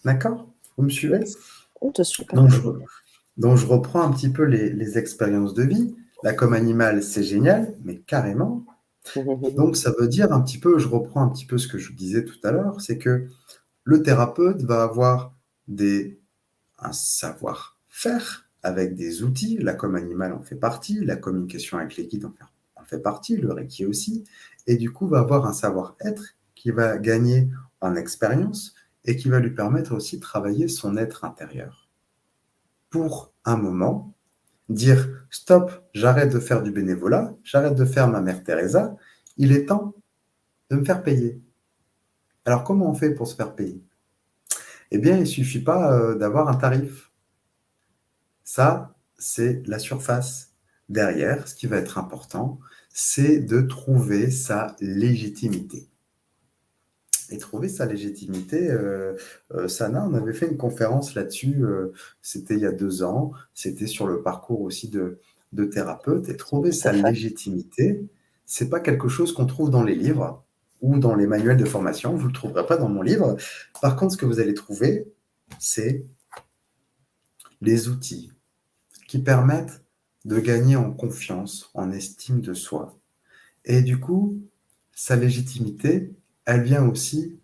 D'accord? Vous me suivez? Yes, on te suit Donc, je, parfaitement. donc, je reprends un petit peu les expériences de vie. Là, comme animal, c'est génial, mais carrément. Donc, ça veut dire un petit peu, je reprends un petit peu ce que je disais tout à l'heure, c'est que le thérapeute va avoir un savoir-faire avec des outils. La com animale en fait partie, la communication avec les guides en fait partie, le Reiki aussi. Et du coup, va avoir un savoir-être qui va gagner en expérience et qui va lui permettre aussi de travailler son être intérieur. Pour un moment, dire stop, j'arrête de faire du bénévolat, j'arrête de faire ma mère Teresa, il est temps de me faire payer. Alors comment on fait pour se faire payer? Eh bien, il ne suffit pas d'avoir un tarif. Ça, c'est la surface. Derrière, ce qui va être important, c'est de trouver sa légitimité. Et trouver sa légitimité, Sana, on avait fait une conférence là-dessus, c'était il y a 2 ans, c'était sur le parcours aussi de thérapeute. Et trouver Tout à sa fait. légitimité, c'est pas quelque chose qu'on trouve dans les livres ou dans les manuels de formation, vous ne le trouverez pas dans mon livre. Par contre, ce que vous allez trouver, c'est les outils qui permettent de gagner en confiance, en estime de soi. Et du coup, sa légitimité, elle vient aussi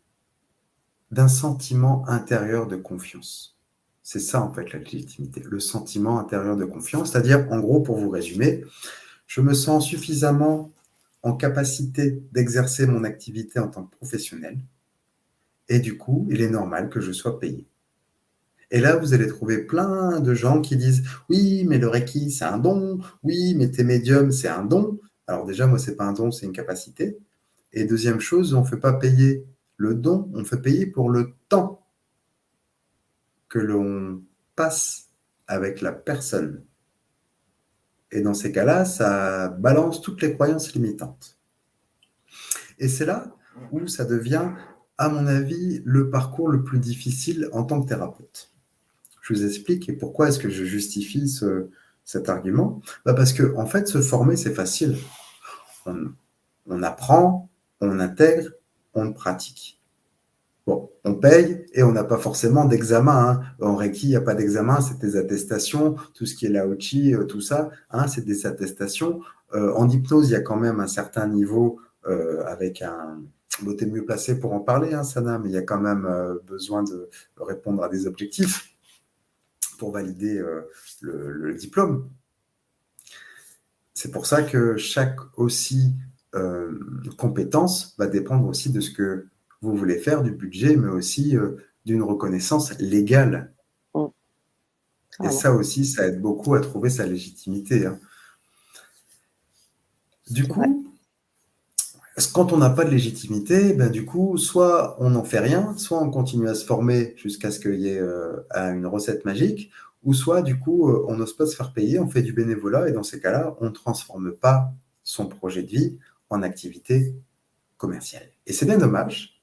d'un sentiment intérieur de confiance. C'est ça, en fait, la légitimité, le sentiment intérieur de confiance. C'est-à-dire, en gros, pour vous résumer, je me sens suffisamment en capacité d'exercer mon activité en tant que professionnel. Et du coup, il est normal que je sois payé. Et là, vous allez trouver plein de gens qui disent oui, mais le Reiki, c'est un don. Oui, mais tes médiums, c'est un don. Alors déjà, moi, c'est pas un don, c'est une capacité. Et deuxième chose, on ne fait pas payer le don, on fait payer pour le temps que l'on passe avec la personne. Et dans ces cas-là, ça balance toutes les croyances limitantes. Et c'est là où ça devient, à mon avis, le parcours le plus difficile en tant que thérapeute. Je vous explique et pourquoi est-ce que je justifie cet argument. Parce que, en fait, se former, c'est facile. On apprend, on intègre, on pratique. Bon, on paye et on n'a pas forcément d'examen. Hein. En Reiki, il n'y a pas d'examen, c'est des attestations. Tout ce qui est Lao-Chi, tout ça, hein, c'est des attestations. En hypnose, il y a quand même un certain niveau avec un... Bon, t'es mieux placé pour en parler, hein, Sana, mais il y a quand même besoin de répondre à des objectifs pour valider le diplôme. C'est pour ça que chaque aussi compétence va dépendre aussi de ce que vous voulez faire, du budget, mais aussi d'une reconnaissance légale. Et ça aussi, ça aide beaucoup à trouver sa légitimité. Hein. Du coup, quand on n'a pas de légitimité, ben, du coup, soit on n'en fait rien, soit on continue à se former jusqu'à ce qu'il y ait une recette magique, ou soit, du coup, on n'ose pas se faire payer, on fait du bénévolat, et dans ces cas-là, on ne transforme pas son projet de vie en activité commerciale. Et c'est bien dommage,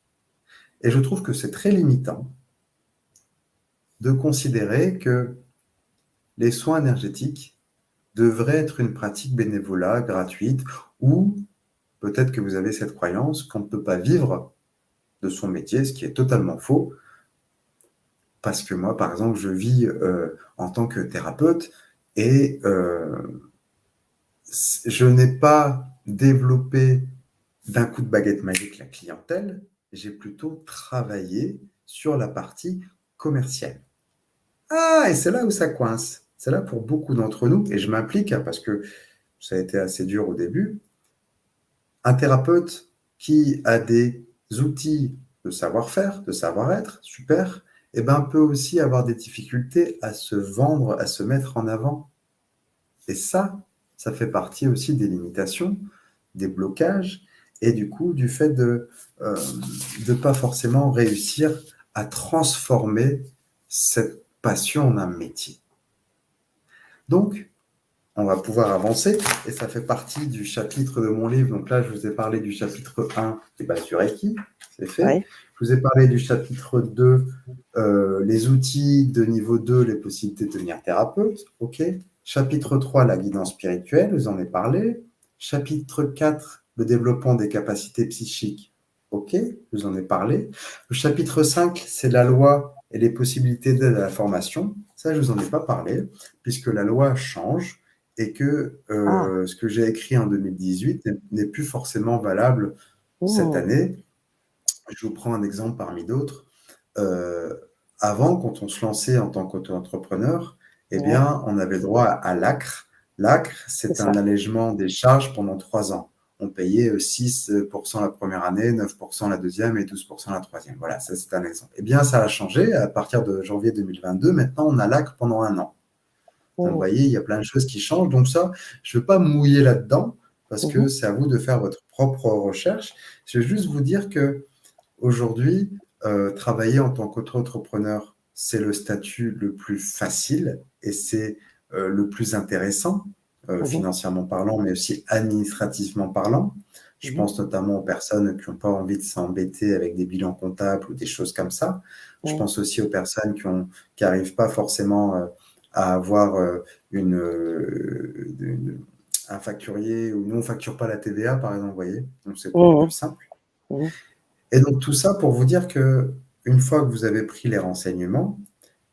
et je trouve que c'est très limitant de considérer que les soins énergétiques devraient être une pratique bénévolat, gratuite, ou peut-être que vous avez cette croyance qu'on ne peut pas vivre de son métier, ce qui est totalement faux, parce que moi, par exemple, je vis en tant que thérapeute et je n'ai pas développé d'un coup de baguette magique la clientèle, j'ai plutôt travaillé sur la partie commerciale. Ah, et c'est là où ça coince. C'est là pour beaucoup d'entre nous, et je m'implique hein, parce que ça a été assez dur au début. Un thérapeute qui a des outils de savoir-faire, de savoir-être, super, eh ben, peut aussi avoir des difficultés à se vendre, à se mettre en avant. Et ça fait partie aussi des limitations, des blocages, et du coup, du fait de ne pas forcément réussir à transformer cette passion en un métier. Donc, on va pouvoir avancer, et ça fait partie du chapitre de mon livre. Donc là, je vous ai parlé du chapitre 1, qui est basé sur Reiki, c'est fait. Ouais. Je vous ai parlé du chapitre 2, les outils de niveau 2, les possibilités de devenir thérapeute, ok. Chapitre 3, la guidance spirituelle, je vous en ai parlé. Chapitre 4, le développement des capacités psychiques, ok, je vous en ai parlé. Le chapitre 5, c'est la loi et les possibilités d'aide à la formation. Ça, je ne vous en ai pas parlé, puisque la loi change et que ce que j'ai écrit en 2018 n'est plus forcément valable cette année. Je vous prends un exemple parmi d'autres. Avant, quand on se lançait en tant qu'auto-entrepreneur, eh bien, on avait droit à l'ACRE. L'ACRE, c'est un allègement des charges pendant 3 ans. On payait 6% la première année, 9% la deuxième et 12% la troisième. Voilà, ça c'est un exemple. Eh bien, ça a changé. À partir de janvier 2022, maintenant, on a l'ACRE pendant 1 an. Donc, vous voyez, il y a plein de choses qui changent. Donc ça, je ne veux pas mouiller là-dedans parce que c'est à vous de faire votre propre recherche. Je vais juste vous dire qu'aujourd'hui, travailler en tant qu'auto-entrepreneur, c'est le statut le plus facile et c'est le plus intéressant, financièrement parlant, mais aussi administrativement parlant. Je pense notamment aux personnes qui n'ont pas envie de s'embêter avec des bilans comptables ou des choses comme ça. Je pense aussi aux personnes qui n'arrivent pas forcément à avoir un facturier ou nous, on ne facture pas la TVA, par exemple, vous voyez. Donc, c'est beaucoup plus simple. Et donc, tout ça pour vous dire qu'une fois que vous avez pris les renseignements,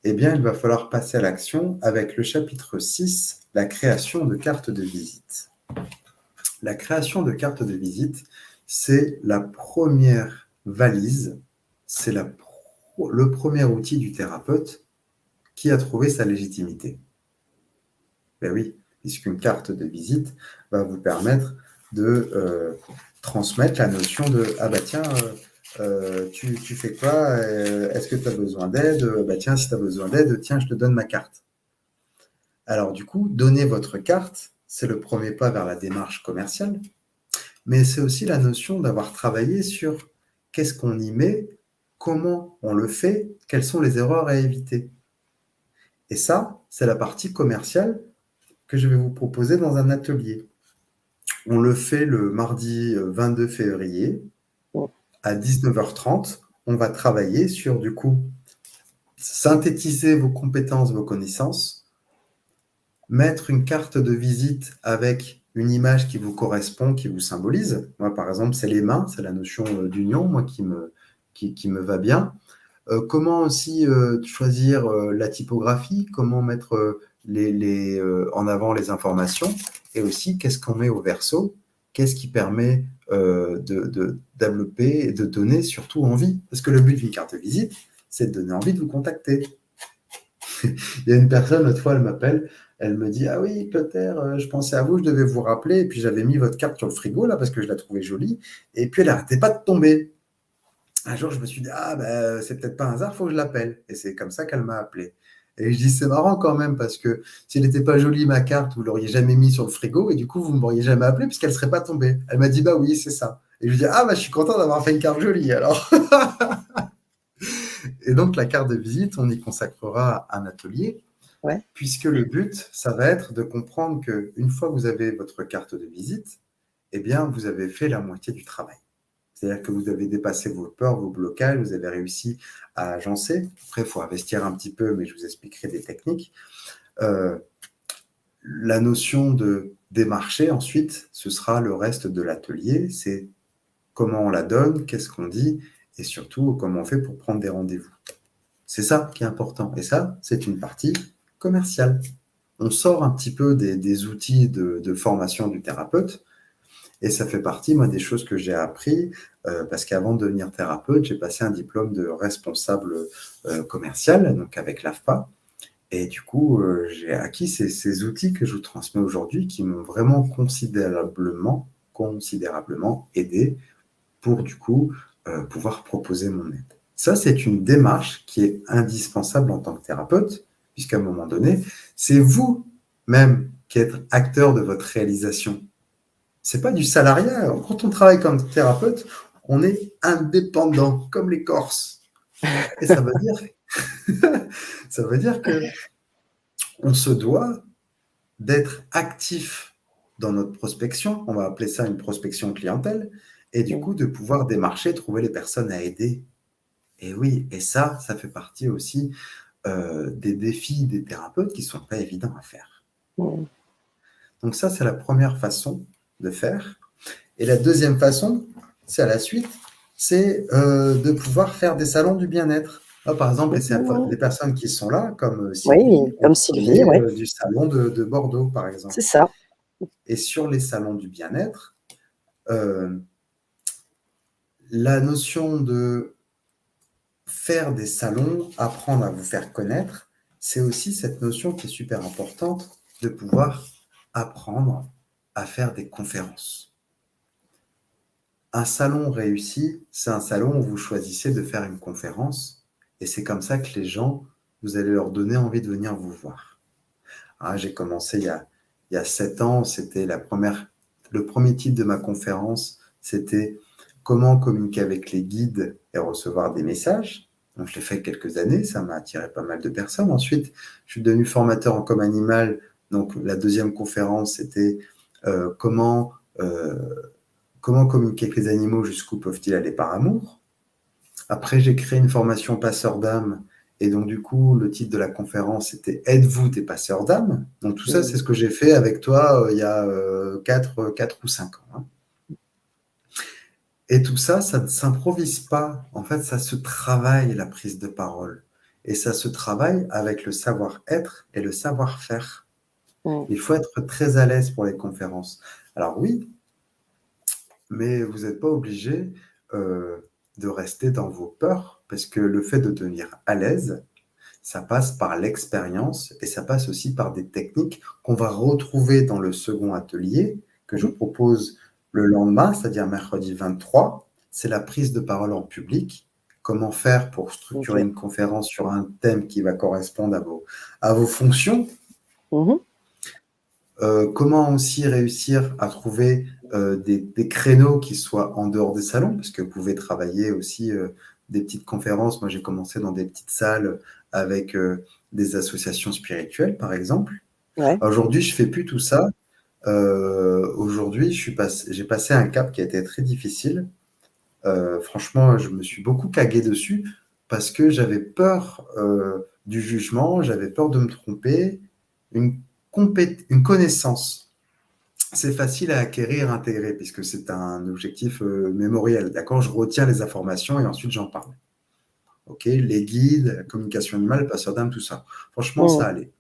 eh bien, il va falloir passer à l'action avec le chapitre 6, la création de cartes de visite. La création de cartes de visite, c'est la première valise, c'est le premier outil du thérapeute qui a trouvé sa légitimité. Ben oui, puisqu'une carte de visite va vous permettre de transmettre la notion de « Ah bah tiens, tu fais quoi? Est-ce que tu as besoin d'aide? Bah tiens, si tu as besoin d'aide, tiens, je te donne ma carte. » Alors du coup, donner votre carte, c'est le premier pas vers la démarche commerciale, mais c'est aussi la notion d'avoir travaillé sur qu'est-ce qu'on y met, comment on le fait, quelles sont les erreurs à éviter. Et ça, c'est la partie commerciale que je vais vous proposer dans un atelier. On le fait le mardi 22 février à 19h30. On va travailler sur, du coup, synthétiser vos compétences, vos connaissances, mettre une carte de visite avec une image qui vous correspond, qui vous symbolise. Moi, par exemple, c'est les mains, c'est la notion d'union, moi, qui me va bien. Comment aussi choisir la typographie, comment mettre en avant les informations, et aussi qu'est-ce qu'on met au verso, qu'est-ce qui permet de développer et de donner surtout envie. Parce que le but d'une carte de visite, c'est de donner envie de vous contacter. Il y a une personne, l'autre fois, elle m'appelle, elle me dit « Ah oui, Clotaire, je pensais à vous, je devais vous rappeler, et puis j'avais mis votre carte sur le frigo, là, parce que je la trouvais jolie, et puis elle n'arrêtait pas de tomber. » Un jour, je me suis dit « Ah, ben, c'est peut-être pas un hasard, il faut que je l'appelle. » Et c'est comme ça qu'elle m'a appelé. Et je dis « C'est marrant quand même, parce que s'il n'était pas jolie, ma carte, vous ne l'auriez jamais mis sur le frigo, et du coup, vous ne m'auriez jamais appelé, puisqu'elle ne serait pas tombée. » Elle m'a dit « Bah oui, c'est ça. » Et je lui dis « Ah, bah, je suis content d'avoir fait une carte jolie, alors. » Et donc, la carte de visite, on y consacrera un atelier, Ouais. puisque le but, ça va être de comprendre qu'une fois que vous avez votre carte de visite, eh bien, vous avez fait la moitié du travail. C'est-à-dire que vous avez dépassé vos peurs, vos blocages, vous avez réussi à agencer. Après, il faut investir un petit peu, mais je vous expliquerai des techniques. La notion de démarcher, ensuite, ce sera le reste de l'atelier. C'est comment on la donne, qu'est-ce qu'on dit, et surtout, comment on fait pour prendre des rendez-vous. C'est ça qui est important. Et ça, c'est une partie commerciale. On sort un petit peu des outils de formation du thérapeute. Et ça fait partie, moi, des choses que j'ai appris, parce qu'avant de devenir thérapeute, j'ai passé un diplôme de responsable commercial, donc avec l'AFPA. Et du coup, j'ai acquis ces outils que je vous transmets aujourd'hui qui m'ont vraiment considérablement aidé pour, du coup, pouvoir proposer mon aide. Ça, c'est une démarche qui est indispensable en tant que thérapeute, puisqu'à un moment donné, c'est vous-même qui êtes acteur de votre réalisation. C'est pas du salariat. Quand on travaille comme thérapeute, on est indépendant, comme les Corses. Et ça veut dire que on se doit d'être actif dans notre prospection. On va appeler ça une prospection clientèle. Et du coup, de pouvoir démarcher, trouver les personnes à aider. Et oui, et ça fait partie aussi des défis des thérapeutes qui ne sont pas évidents à faire. Donc ça, c'est la première façon de faire. Et la deuxième façon, c'est à la suite, c'est de pouvoir faire des salons du bien-être. Là, par exemple, les personnes qui sont là, comme Sylvie, Oui, comme Sylvie, oui. du salon de Bordeaux, par exemple. C'est ça. Et sur les salons du bien-être, la notion de faire des salons, apprendre à vous faire connaître, c'est aussi cette notion qui est super importante de pouvoir apprendre à faire des conférences. Un salon réussi, c'est un salon où vous choisissez de faire une conférence et c'est comme ça que les gens, vous allez leur donner envie de venir vous voir. J'ai commencé il y a 7 ans, c'était le premier titre de ma conférence, c'était « Comment communiquer avec les guides et recevoir des messages ?» Donc, je l'ai fait quelques années, ça m'a attiré pas mal de personnes. Ensuite, je suis devenu formateur en com animal. Donc, la deuxième conférence, c'était comment communiquer avec les animaux, jusqu'où peuvent-ils aller par amour? Après, j'ai créé une formation passeur d'âme. Et donc, du coup, le titre de la conférence, c'était « Êtes-vous des passeurs d'âme ?» Donc, tout ça, c'est ce que j'ai fait avec toi il y a 4 ou 5 ans. Et tout ça, ça ne s'improvise pas. En fait, ça se travaille, la prise de parole. Et ça se travaille avec le savoir-être et le savoir-faire. Mmh. Il faut être très à l'aise pour les conférences. Alors oui, mais vous n'êtes pas obligé de rester dans vos peurs, parce que le fait de devenir à l'aise, ça passe par l'expérience et ça passe aussi par des techniques qu'on va retrouver dans le second atelier que je Mmh. propose le lendemain, c'est-à-dire mercredi 23. C'est la prise de parole en public. Comment faire pour structurer OK. une conférence sur un thème qui va correspondre à vos fonctions. Mmh. Comment aussi réussir à trouver des créneaux qui soient en dehors des salons, parce que vous pouvez travailler aussi des petites conférences. Moi, j'ai commencé dans des petites salles avec des associations spirituelles, par exemple. Ouais. Aujourd'hui, je fais plus tout ça. Aujourd'hui, j'ai passé un cap qui a été très difficile. Franchement, je me suis beaucoup cagué dessus parce que j'avais peur du jugement, j'avais peur de me tromper. Une, une connaissance, c'est facile à acquérir, intégrer, puisque c'est un objectif mémoriel. D'accord, je retiens les informations et ensuite j'en parle. Ok, les guides, la communication animale, passeur d'âme, tout ça. Franchement, Mmh. ça allait.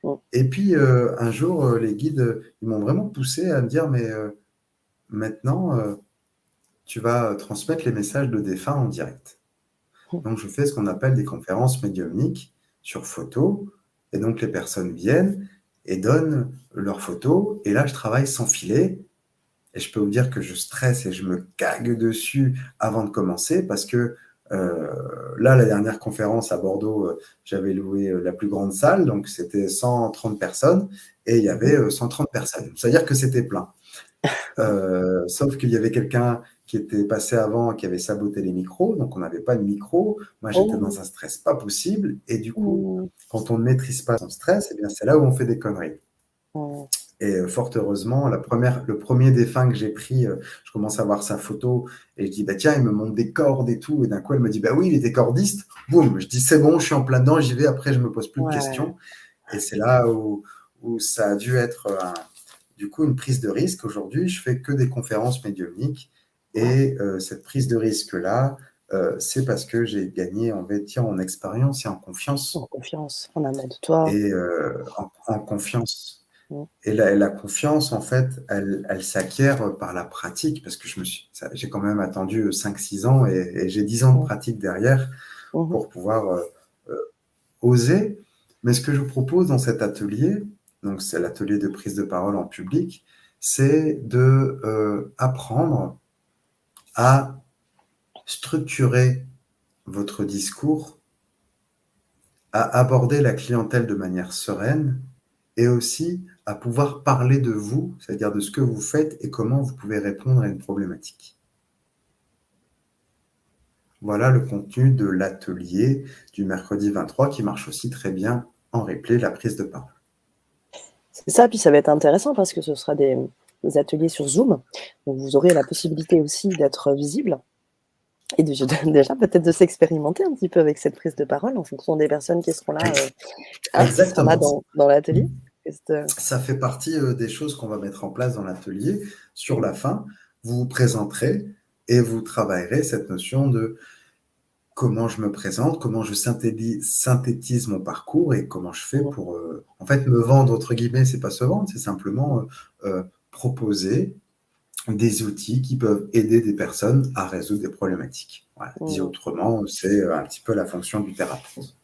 Mmh. Et puis un jour, les guides, ils m'ont vraiment poussé à me dire, mais maintenant, tu vas transmettre les messages de défunts en direct. Mmh. Donc, je fais ce qu'on appelle des conférences médiumniques sur photo. Et donc, les personnes viennent et donnent leurs photos. Et là, je travaille sans filet. Et je peux vous dire que je stresse et je me cague dessus avant de commencer parce que euh, là, la dernière conférence à Bordeaux, j'avais loué la plus grande salle. Donc, c'était 130 personnes et il y Mmh. avait 130 personnes. C'est-à-dire que c'était plein. Sauf qu'il y avait quelqu'un qui était passé avant, qui avait saboté les micros, donc on n'avait pas de micro. Moi, j'étais Oh! dans un stress pas possible. Et du coup, Mmh. quand on ne maîtrise pas son stress, eh bien, c'est là où on fait des conneries. Mmh. Et fort heureusement, le premier défunt que j'ai pris, je commence à voir sa photo et je dis, bah tiens, il me montre des cordes et tout. Et d'un coup, elle me dit, bah oui, il était cordiste. Boum, je dis, c'est bon, je suis en plein dedans, j'y vais. Après, je me pose plus de Ouais. questions. Et c'est là où ça a dû être du coup une prise de risque. Aujourd'hui, je fais que des conférences médiumniques. Ouais. Et cette prise de risque-là, c'est parce que j'ai gagné en expérience et en En confiance. confiance en amont de toi. Et en confiance. Mmh. Et la confiance, en fait, elle s'acquiert par la pratique, parce que j'ai quand même attendu 5-6 ans et j'ai 10 ans de Mmh. pratique derrière Mmh. pour pouvoir oser. Mais ce que je vous propose dans cet atelier, donc c'est l'atelier de prise de parole en public, c'est de apprendre à structurer votre discours, à aborder la clientèle de manière sereine et aussi à pouvoir parler de vous, c'est-à-dire de ce que vous faites et comment vous pouvez répondre à une problématique. Voilà le contenu de l'atelier du mercredi 23 qui marche aussi très bien en replay, la prise de parole. C'est ça, puis ça va être intéressant parce que ce sera des ateliers sur Zoom, donc vous aurez la possibilité aussi d'être visible et déjà déjà peut-être de s'expérimenter un petit peu avec cette prise de parole en fonction des personnes qui seront là, qui seront là Exactement. dans l'atelier. Est-ce que Ça fait partie des choses qu'on va mettre en place dans l'atelier. Sur mmh, la fin, vous vous présenterez et vous travaillerez cette notion de comment je me présente, comment je synthétise mon parcours et comment je fais mmh, pour, en fait, me vendre, entre guillemets. C'est pas se vendre, c'est simplement proposer des outils qui peuvent aider des personnes à résoudre des problématiques. Voilà. Dit mmh, autrement, c'est un petit peu la fonction du thérapeute.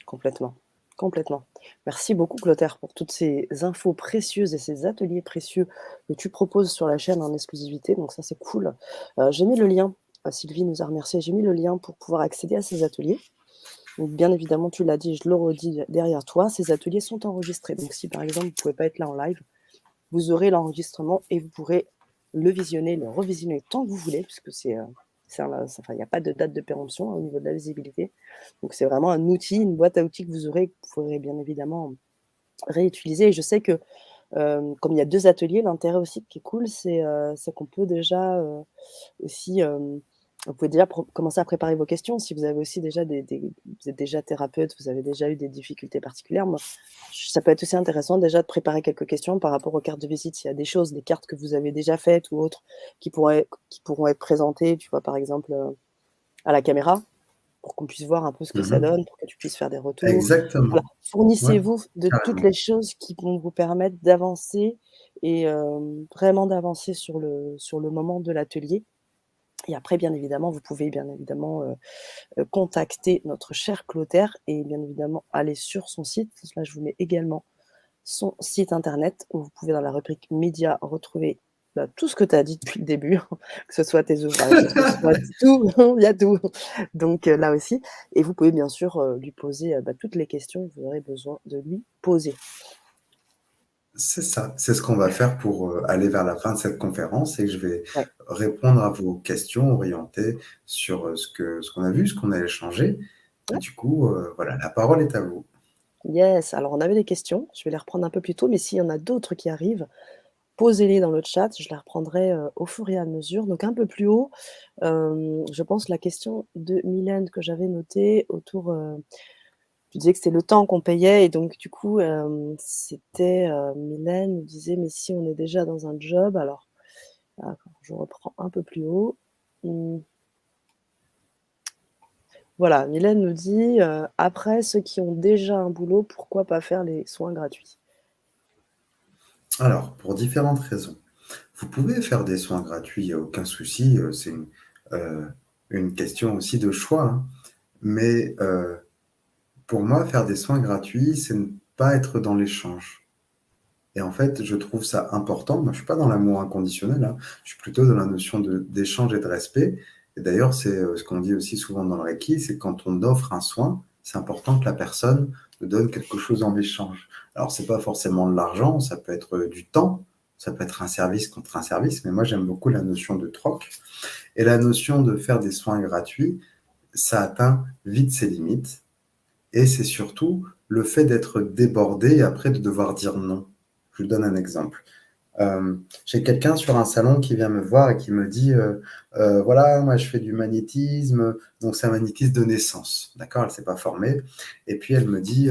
complètement, complètement. Merci beaucoup Clotaire pour toutes ces infos précieuses et ces ateliers précieux que tu proposes sur la chaîne en exclusivité, donc ça c'est cool. J'ai mis le lien, Sylvie nous a remercié, j'ai mis le lien pour pouvoir accéder à ces ateliers. Donc bien évidemment, tu l'as dit, je le redis derrière toi, ces ateliers sont enregistrés. Donc si par exemple, vous ne pouvez pas être là en live, vous aurez l'enregistrement et vous pourrez le visionner, le revisionner tant que vous voulez, puisque enfin, il n'y a pas de date de péremption au niveau de la visibilité. Donc c'est vraiment un outil, une boîte à outils que vous aurez, que vous pourrez bien évidemment réutiliser. Et je sais que comme il y a 2 ateliers, l'intérêt aussi qui est cool, c'est qu'on peut déjà, aussi, vous pouvez déjà commencer à préparer vos questions. Si vous avez aussi déjà vous êtes déjà thérapeute, vous avez déjà eu des difficultés particulières, moi, ça peut être aussi intéressant déjà de préparer quelques questions par rapport aux cartes de visite. S'il y a des choses, des cartes que vous avez déjà faites ou autres qui pourront être présentées, tu vois, par exemple, à la caméra pour qu'on puisse voir un peu ce que ça Mmh. donne, pour que tu puisses faire des retours. Voilà, Exactement. Ouais, fournissez-vous de toutes carrément. les choses qui vont vous permettre d'avancer et vraiment d'avancer sur le moment de l'atelier et après bien évidemment, vous pouvez bien évidemment, contacter notre cher Clotaire et bien évidemment aller sur son site. Là, je vous mets également son site internet où vous pouvez dans la rubrique médias retrouver, bah, tout ce que tu as dit depuis le début, que ce soit tes ouvrages, que ce soit tout, il y a tout. Donc là aussi et vous pouvez bien sûr, lui poser, bah, toutes les questions que vous aurez besoin de lui poser. C'est ça, c'est ce qu'on va faire pour, aller vers la fin de cette conférence et je vais Ouais. répondre à vos questions orientées sur, ce qu'on a vu, ce qu'on a échangé. Ouais. Du coup, voilà, la parole est à vous. Yes, alors on avait des questions, je vais les reprendre un peu plus tôt, mais s'il y en a d'autres qui arrivent, posez-les dans le chat, je les reprendrai, au fur et à mesure. Donc un peu plus haut, je pense la question de Mylène que j'avais notée autour, tu disais que c'était le temps qu'on payait et donc du coup, c'était, Mylène nous disait: «Mais si on est déjà dans un job», alors attends, je reprends un peu plus haut. Mmh, voilà, Mylène nous dit, «Après ceux qui ont déjà un boulot, pourquoi pas faire les soins gratuits?» Alors, pour différentes raisons. Vous pouvez faire des soins gratuits, il y a aucun souci, c'est heu, une question aussi de choix, hein. Mais, pour moi, faire des soins gratuits, c'est ne pas être dans l'échange. Et en fait, je trouve ça important. Moi, je suis pas dans l'amour inconditionnel, hein. Je suis plutôt dans la notion d'échange et de respect. Et d'ailleurs, c'est, ce qu'on dit aussi souvent dans le Reiki, c'est quand on offre un soin, c'est important que la personne nous donne quelque chose en échange. Alors, c'est pas forcément de l'argent, ça peut être, du temps, ça peut être un service contre un service, mais moi, j'aime beaucoup la notion de troc et la notion de faire des soins gratuits, ça atteint vite ses limites et c'est surtout le fait d'être débordé et après de devoir dire non. Je vous donne un exemple. J'ai quelqu'un sur un salon qui vient me voir et qui me dit, «Voilà, moi je fais du magnétisme», donc c'est un magnétisme de naissance, d'accord? Elle s'est pas formée et puis elle me dit,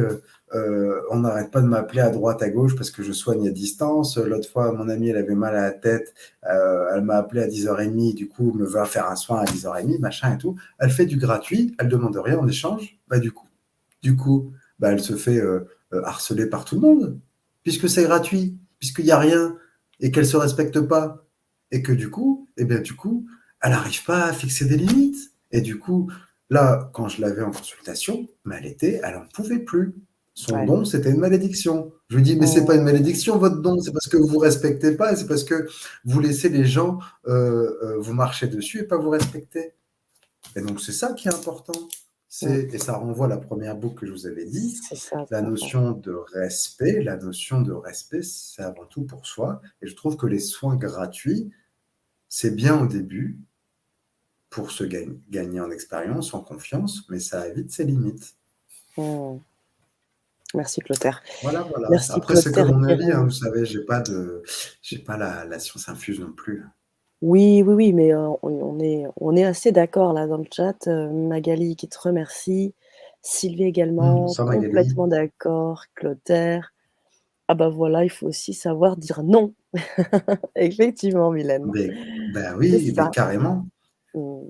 «On n'arrête pas de m'appeler à droite, à gauche parce que je soigne à distance. L'autre fois, mon amie, elle avait mal à la tête, elle m'a appelé à 10h30, du coup, me va faire un soin à 10h30, machin et tout». Elle fait du gratuit, elle demande rien en échange. Bah, du coup, bah, elle se fait, harceler par tout le monde puisque c'est gratuit, puisqu'il y a rien et qu'elle se respecte pas et que du coup, eh bien, du coup, elle n'arrive pas à fixer des limites. Et du coup, là, quand je l'avais en consultation, mais elle en pouvait plus. Son Ouais. don, c'était une malédiction. Je lui dis, mais c'est pas une Mmh. malédiction, votre don, c'est parce que vous respectez pas et c'est parce que vous laissez les gens vous marcher dessus et pas vous respecter. Et donc, c'est ça qui est important. Mmh. Et ça renvoie à la première boucle que je vous avais dit, C'est ça, la tout à fait. notion de respect. La notion de respect, c'est avant tout pour soi. Et je trouve que les soins gratuits, c'est bien au début pour se gagner en expérience, en confiance, mais ça a vite ses limites. Mmh. Merci Clotaire. Voilà, voilà. Merci Après, c'est que Clotaire mon avis, hein, Guérin. vous savez, j'ai pas la science infuse non plus. Oui, oui, oui, mais on est assez d'accord là dans le chat, Magali qui te remercie, Sylvie également, Sans Magali. complètement d'accord, Clotaire. Ah bah voilà, il faut aussi savoir dire non. Effectivement Mylène, Ben c'est oui, mais ça. carrément. Mmh,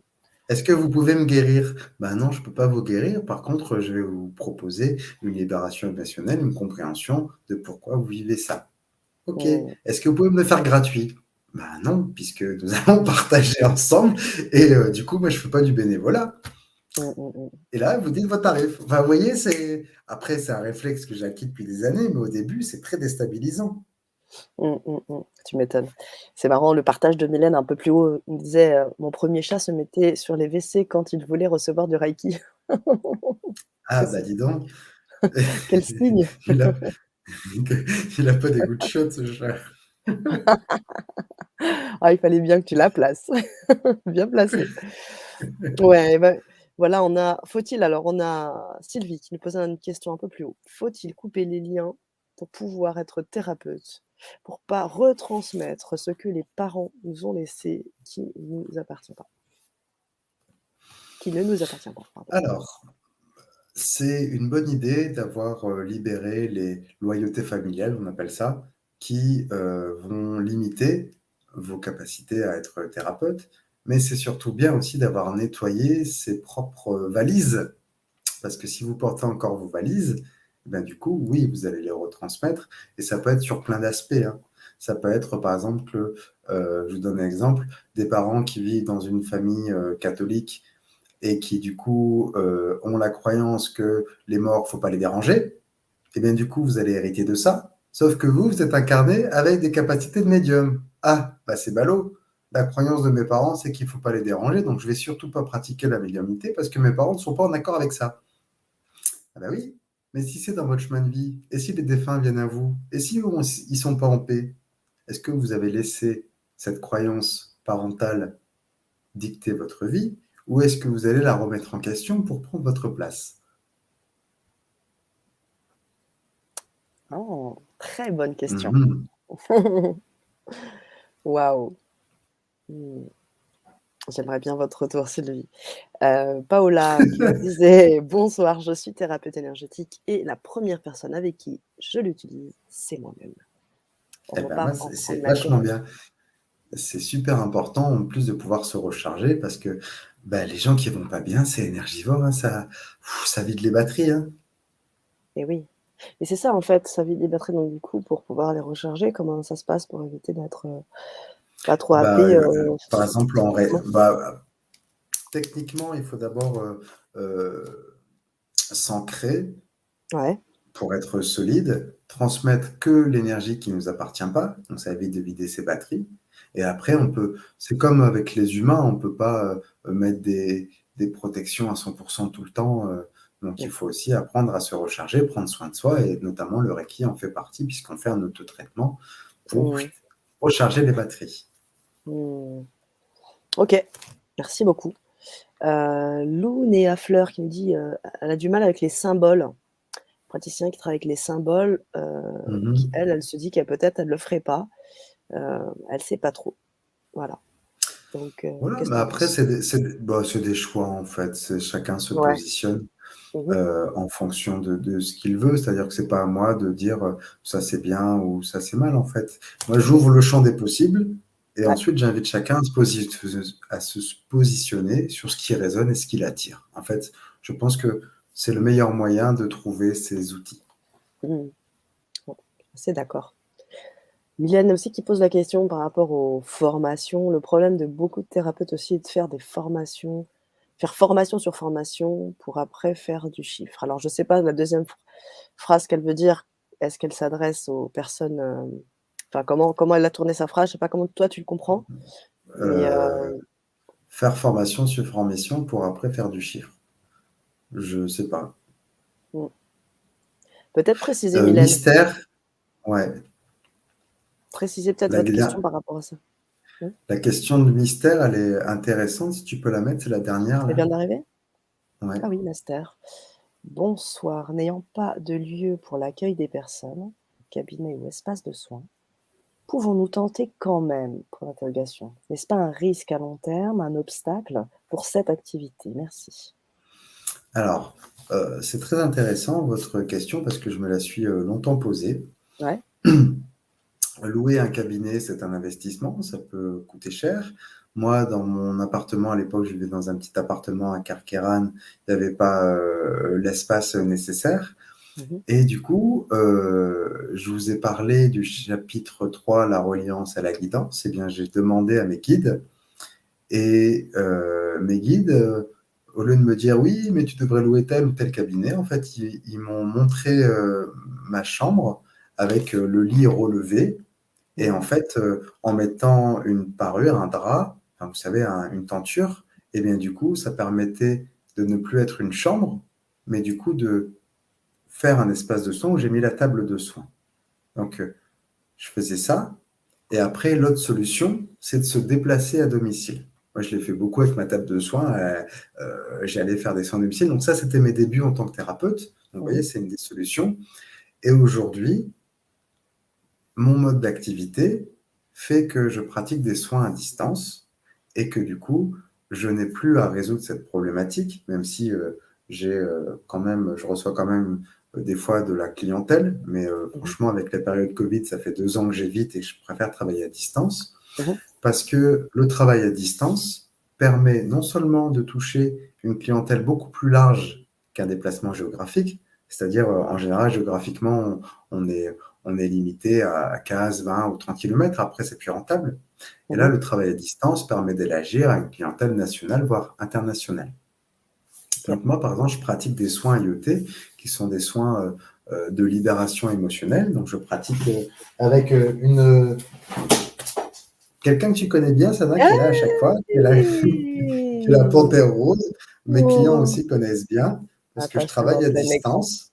Est-ce que vous pouvez me guérir? Ben non, je peux pas vous guérir. Par contre, je vais vous proposer une libération émotionnelle, une compréhension de pourquoi vous vivez ça. OK. mmh, Est-ce que vous pouvez me le faire gratuit? Ben non, puisque nous allons partager ensemble et du coup, moi, je fais pas du bénévolat. mmh, mmh, mmh. Et là, vous dites votre tarif. Enfin, vous voyez, c'est un réflexe que j'ai acquis depuis des années, mais au début, c'est très déstabilisant. Mmh, mmh, mmh. Tu m'étonnes. C'est marrant le partage de Mylène un peu plus haut, il disait, «Mon premier chat se mettait sur les WC quand il voulait recevoir du reiki». Ah bah, dis donc, Quel signe! il a il a pas des goûts de chiottes, ce chat. Ah, il fallait bien que tu la places. Bien placé. Ouais, bah, voilà, on a Sylvie qui nous posait une question un peu plus haut. Faut-il couper les liens pour pouvoir être thérapeute? Pour pas retransmettre ce que les parents nous ont laissé, qui ne nous appartient pas, pardon. Alors, c'est une bonne idée d'avoir, libéré les loyautés familiales, on appelle ça, qui, vont limiter vos capacités à être thérapeute. Mais c'est surtout bien aussi d'avoir nettoyé ses propres valises. Parce que si vous portez encore vos valises, eh ben, du coup, oui, vous allez les retransmettre. Et ça peut être sur plein d'aspects, hein. Ça peut être, par exemple, je vous donne un exemple, des parents qui vivent dans une famille catholique et qui, du coup, ont la croyance que les morts, faut pas les déranger. Et bien, du coup, vous allez hériter de ça. Sauf que vous êtes incarné avec des capacités de médium. Ah, bah c'est ballot. La croyance de mes parents, c'est qu'il ne faut pas les déranger, donc je vais surtout pas pratiquer la médiumnité parce que mes parents ne sont pas en accord avec ça. Ah bah oui, mais si c'est dans votre chemin de vie, et si les défunts viennent à vous, et si ils sont pas en paix, est-ce que vous avez laissé cette croyance parentale dicter votre vie, ou est-ce que vous allez la remettre en question pour prendre votre place? Oh, très bonne question. Mhm. Waouh! Mmh. J'aimerais bien votre retour, Sylvie. Paola qui nous disait: «Bonsoir, je suis thérapeute énergétique et la première personne avec qui je l'utilise, c'est moi-même». On Eh ben moi, repart en c'est prendre la vachement connexion. bien. C'est super important, en plus de pouvoir se recharger, parce que bah, les gens qui vont pas bien, c'est énergivore, hein, ça vide les batteries, hein. Et oui. Et c'est ça en fait, ça vide les batteries donc du coup pour pouvoir les recharger, comment ça se passe pour éviter d'être, pas trop Bah, happé, par exemple, physiquement? techniquement, il faut d'abord s'ancrer Ouais. pour être solide, transmettre que l'énergie qui ne nous appartient pas, donc ça évite de vider ses batteries. Et après, c'est comme avec les humains, on ne peut pas mettre des protections à 100% tout le temps. Donc il Mmh. faut aussi apprendre à se recharger, prendre soin de soi, et notamment le Reiki en fait partie, puisqu'on fait un autotraitement pour Mmh. recharger les batteries. Mmh. OK, merci beaucoup. Lou Néa Fleur qui me dit, elle a du mal avec les symboles. Praticien qui travaille avec les symboles, qui Mhm. elle se dit qu'elle peut-être elle le ferait pas. Elle sait pas trop. Voilà. Donc, Voilà, qu'est-ce mais que tu en après, penses? c'est des choix en fait. Chacun se Ouais. positionne Mmh. en fonction de ce qu'il veut. C'est-à-dire que c'est pas à moi de dire ça c'est bien ou ça c'est mal en fait. Moi, Mmh. j'ouvre le champ des possibles et Ouais. ensuite j'invite chacun à se positionner sur ce qui résonne et ce qui l'attire. En fait, je pense que c'est le meilleur moyen de trouver ces outils. Mmh. Bon, assez d'accord. Mylène aussi qui pose la question par rapport aux formations. Le problème de beaucoup de thérapeutes aussi est de faire des formations, faire formation sur formation pour après faire du chiffre. Alors je sais pas la deuxième phrase qu'elle veut dire, est-ce qu'elle s'adresse aux personnes, enfin comment elle a tourné sa phrase? Je sais pas comment toi tu le comprends, mais Euh, Faire formation sur formation pour après faire du chiffre. Je sais pas. mmh, peut-être préciser Mylène, Mystère, ouais. préciser peut-être La, votre la- question par rapport à ça. Mmh, la question de mystère, elle est intéressante. Si tu peux la mettre, c'est la dernière elle là. vient d'arriver? Ouais. Ah oui, master. Bonsoir, n'ayant pas de lieu pour l'accueil des personnes, cabinet ou espace de soins, pouvons-nous tenter quand même? Point d'interrogation. N'est-ce pas un risque à long terme, un obstacle pour cette activité? Merci. Alors, c'est très intéressant votre question parce que je me la suis longtemps posée. Ouais. Louer un cabinet, c'est un investissement, ça peut coûter cher. Moi, dans mon appartement, à l'époque, je vivais dans un petit appartement à Carqueiranne, il n'y avait pas l'espace nécessaire. Mmh. Et du coup, je vous ai parlé du chapitre 3, la reliance à la guidance. Eh bien, j'ai demandé à mes guides, et mes guides, au lieu de me dire oui, mais tu devrais louer tel ou tel cabinet, en fait, ils m'ont montré ma chambre avec le lit relevé. Et en Mmh. fait, en mettant une parure, un drap, enfin, vous savez, une tenture, et bien du coup, ça permettait de ne plus être une chambre, mais du coup de faire un espace de soins où j'ai mis la table de soins. Donc, je faisais ça. Et après, l'autre solution, c'est de se déplacer à domicile. Moi, je l'ai fait beaucoup avec ma table de soins. J'allais faire des soins à domicile. Donc ça, c'était mes débuts en tant que thérapeute. Donc, vous voyez, Mmh. c'est une des solutions. Et aujourd'hui, mon mode d'activité fait que je pratique des soins à distance et que du coup, je n'ai plus à résoudre cette problématique, même si je reçois quand même des fois de la clientèle, mais Mmh. franchement, avec la période Covid, ça fait 2 ans que j'évite et que je préfère travailler à distance Mmh. parce que le travail à distance, permet non seulement de toucher une clientèle beaucoup plus large qu'un déplacement géographique, c'est-à-dire en général géographiquement on est limité à 15, 20 ou 30 kilomètres, après c'est plus rentable. Et là, Mmh. le travail à distance permet d'élargir à une clientèle nationale, voire internationale. OK. Donc moi, par exemple, je pratique des soins IoT qui sont des soins de libération émotionnelle. Donc je pratique avec quelqu'un que tu connais bien, Sana, qui est là à chaque fois, qui est là, qui est la Allez! panthère rose. Mes clients Oh! aussi connaissent bien parce que je Attention en travaille à plein écran. distance.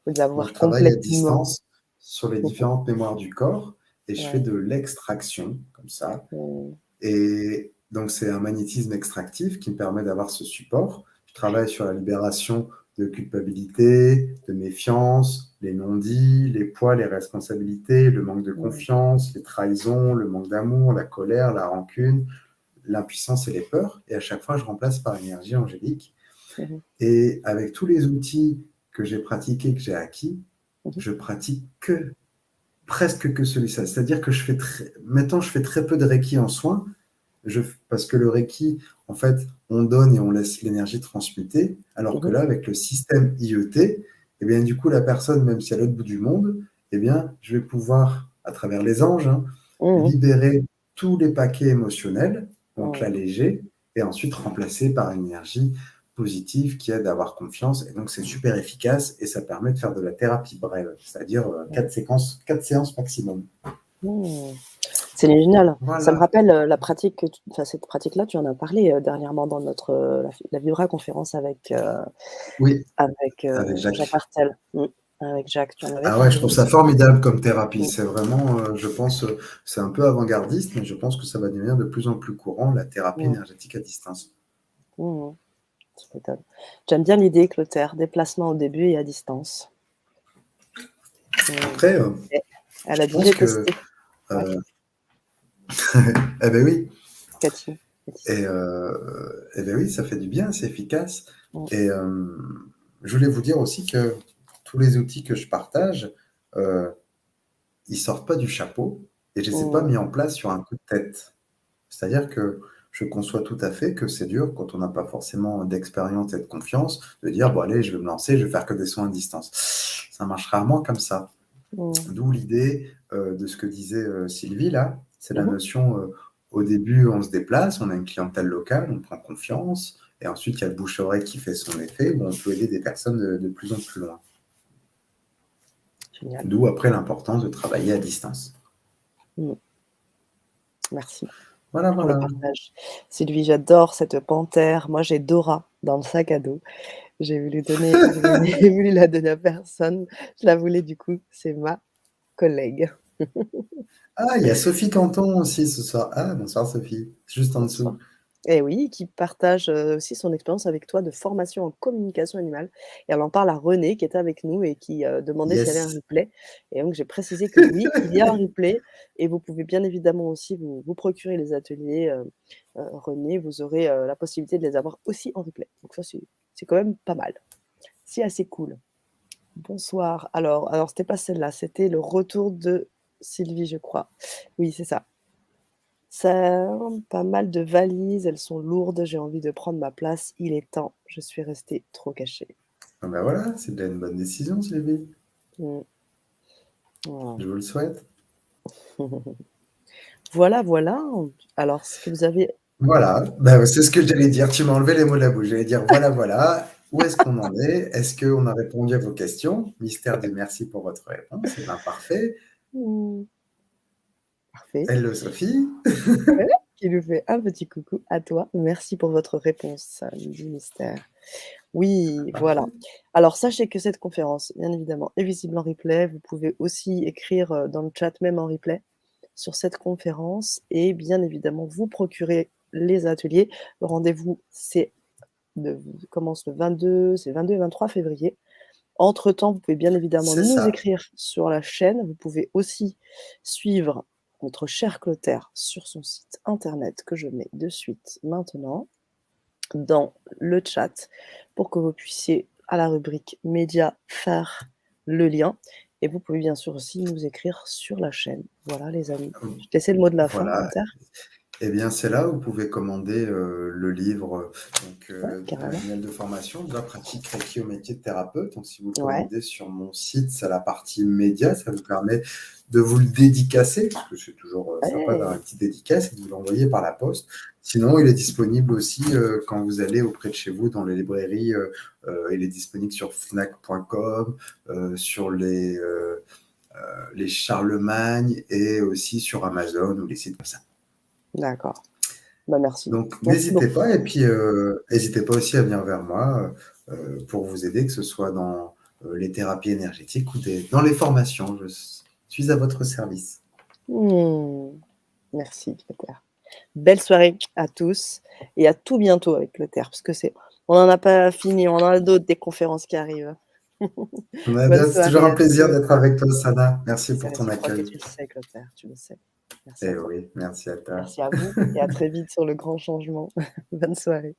Faut Donc je l'avoir travaille à complètement. distance sur les différentes mémoires du corps et je fais Ouais. de l'extraction comme ça. Mmh. Et donc, c'est un magnétisme extractif qui me permet d'avoir ce support. Je travaille sur la libération de culpabilité, de méfiance, les non-dits, les poids, les responsabilités, le manque de Mmh. confiance, les trahisons, le manque d'amour, la colère, la rancune, l'impuissance et les peurs. Et à chaque fois, je remplace par une énergie angélique. Mmh mh. Et avec tous les outils que j'ai pratiqués, que j'ai acquis, Mmh. je pratique presque que celui-là. C'est-à-dire que maintenant, je fais très peu de Reiki en soins, parce que le Reiki, en fait, on donne et on laisse l'énergie transmuter, alors que Mmh. là, avec le système IET, eh bien, du coup, la personne, même si elle est à l'autre bout du monde, eh bien, je vais pouvoir, à travers les anges, hein, Mmh. libérer tous les paquets émotionnels, donc Mmh. l'alléger, et ensuite remplacer par une énergie positive qui aide à avoir confiance. Et donc, c'est super efficace et ça permet de faire de la thérapie brève, c'est-à-dire 4 séances maximum. Mmh. C'est génial. Ça me Voilà. rappelle, la pratique que tu enfin cette pratique-là, tu en as parlé, dernièrement dans notre, la Vibra conférence Oui, avec, avec Jacques Jacques. Martel. Mmh. Avec Jacques, tu en avais Ah ouais, je parlé. trouve ça formidable comme thérapie. Mmh. C'est vraiment, je pense, c'est un peu avant-gardiste, mais je pense que ça va devenir de plus en plus courant, la thérapie Mmh. énergétique à distance. Mmh. Tu m'étonnes. J'aime bien l'idée, Clotaire, déplacement au début et à distance. Mmh. Après, Et elle je a dit: pense «J'ai que, testé». Ouais, euh, eh ben oui, Cathy. Cathy. eh ben oui, ça fait du bien, c'est efficace. Mmh. Et je voulais vous dire aussi que tous les outils que je partage, euh, ils sortent pas du chapeau et je ne les ai pas Mmh. mis en place sur un coup de tête. C'est-à-dire que je conçois tout à fait que c'est dur quand on n'a pas forcément d'expérience et de confiance de dire bon allez je vais me lancer, je vais faire que des soins à distance. Ça marche rarement comme ça. Mmh. D'où l'idée de ce que disait Sylvie là, c'est la Mmh. notion au début on se déplace, on a une clientèle locale, on prend confiance et ensuite il y a le bouche-oreille qui fait son effet où on peut aider des personnes de plus en plus loin. Génial. D'où après l'importance de travailler à distance. Mmh. Merci Voilà, pour le voilà. partage. Sylvie, j'adore cette panthère. Moi, j'ai Dora dans le sac à dos. J'ai voulu la donner à personne. Je la voulais du coup, c'est ma collègue. Ah, il y a Sophie Canton aussi ce soir. Ah, bonsoir Sophie, juste en Bonsoir. dessous. Et oui, qui partage, aussi son expérience avec toi de formation en communication animale et elle en parle à René qui était avec nous et qui, demandait s'il y avait un Yes. replay et donc j'ai précisé que oui, il y a un replay et vous pouvez bien évidemment aussi vous procurer les ateliers, René, vous aurez, la possibilité de les avoir aussi en replay. Donc ça, c'est quand même pas mal. C'est assez cool. Bonsoir. Alors c'était pas celle-là, c'était le retour de Sylvie, je crois. Oui, c'est ça. Ça pas mal de valises, elles sont lourdes, j'ai envie de prendre ma place, il est temps, je suis restée trop cachée. Ah ben voilà, c'est déjà une bonne décision Sylvie. Mmh. Voilà. Je vous le souhaite. Voilà, voilà. Alors ce que vous avez Voilà, bah, c'est ce que j'allais dire. Tu m'as enlevé les mots de la bouche. J'allais dire voilà, voilà. Où est-ce qu'on en est? Est-ce qu'on a répondu à vos questions? Mystère de merci pour votre réponse. Eh ben, parfait. mmh, parfait. Hello Sophie. Ouais, qui nous fait un petit coucou à toi. Merci pour votre réponse, du mystère. Oui, voilà. Parfait. Alors sachez que cette conférence, bien évidemment, est visible en replay. Vous pouvez aussi écrire, dans le chat, même en replay, sur cette conférence et bien évidemment vous procurer les ateliers. Le rendez-vous, commence le 22, c'est 22 et 23 février. Entre-temps, vous pouvez bien évidemment C'est nous ça. écrire sur la chaîne. Vous pouvez aussi suivre notre cher Clotaire sur son site internet que je mets de suite maintenant dans le chat pour que vous puissiez, à la rubrique médias, faire le lien. Et vous pouvez bien sûr aussi nous écrire sur la chaîne. Voilà les amis. Je te laisse le mot de la fin, Voilà. Clotaire. Eh bien, c'est là où vous pouvez commander le livre Ouais, carrément. Manuel de formation de la pratique Reiki au métier de thérapeute. Donc, si vous le Ouais. commandez sur mon site, c'est la partie média. Ça vous permet de vous le dédicacer, parce que c'est toujours sympa d'avoir Ouais. une petite dédicace et de vous l'envoyer par la poste. Sinon, il est disponible aussi quand vous allez auprès de chez vous dans les librairies. Il est disponible sur fnac.com, sur les Charlemagne et aussi sur Amazon ou les sites comme ça. D'accord. Bah, merci. Donc, Merci n'hésitez beaucoup. pas et puis n'hésitez pas aussi à venir vers moi pour vous aider, que ce soit dans les thérapies énergétiques ou dans les formations. Je suis à votre service. Mmh. Merci Clotaire. Belle soirée à tous et à tout bientôt avec Clotaire, parce que on n'en a pas fini, on en a d'autres des conférences qui arrivent. Bonne C'est toujours soirée, un à très plaisir bientôt. d'être avec toi, Sana. Merci C'est pour ton réciproque et accueil. tu le sais Clotaire, tu le sais. Merci à Et toi. oui, merci à toi. Merci à vous et à très vite sur le grand changement. Bonne soirée.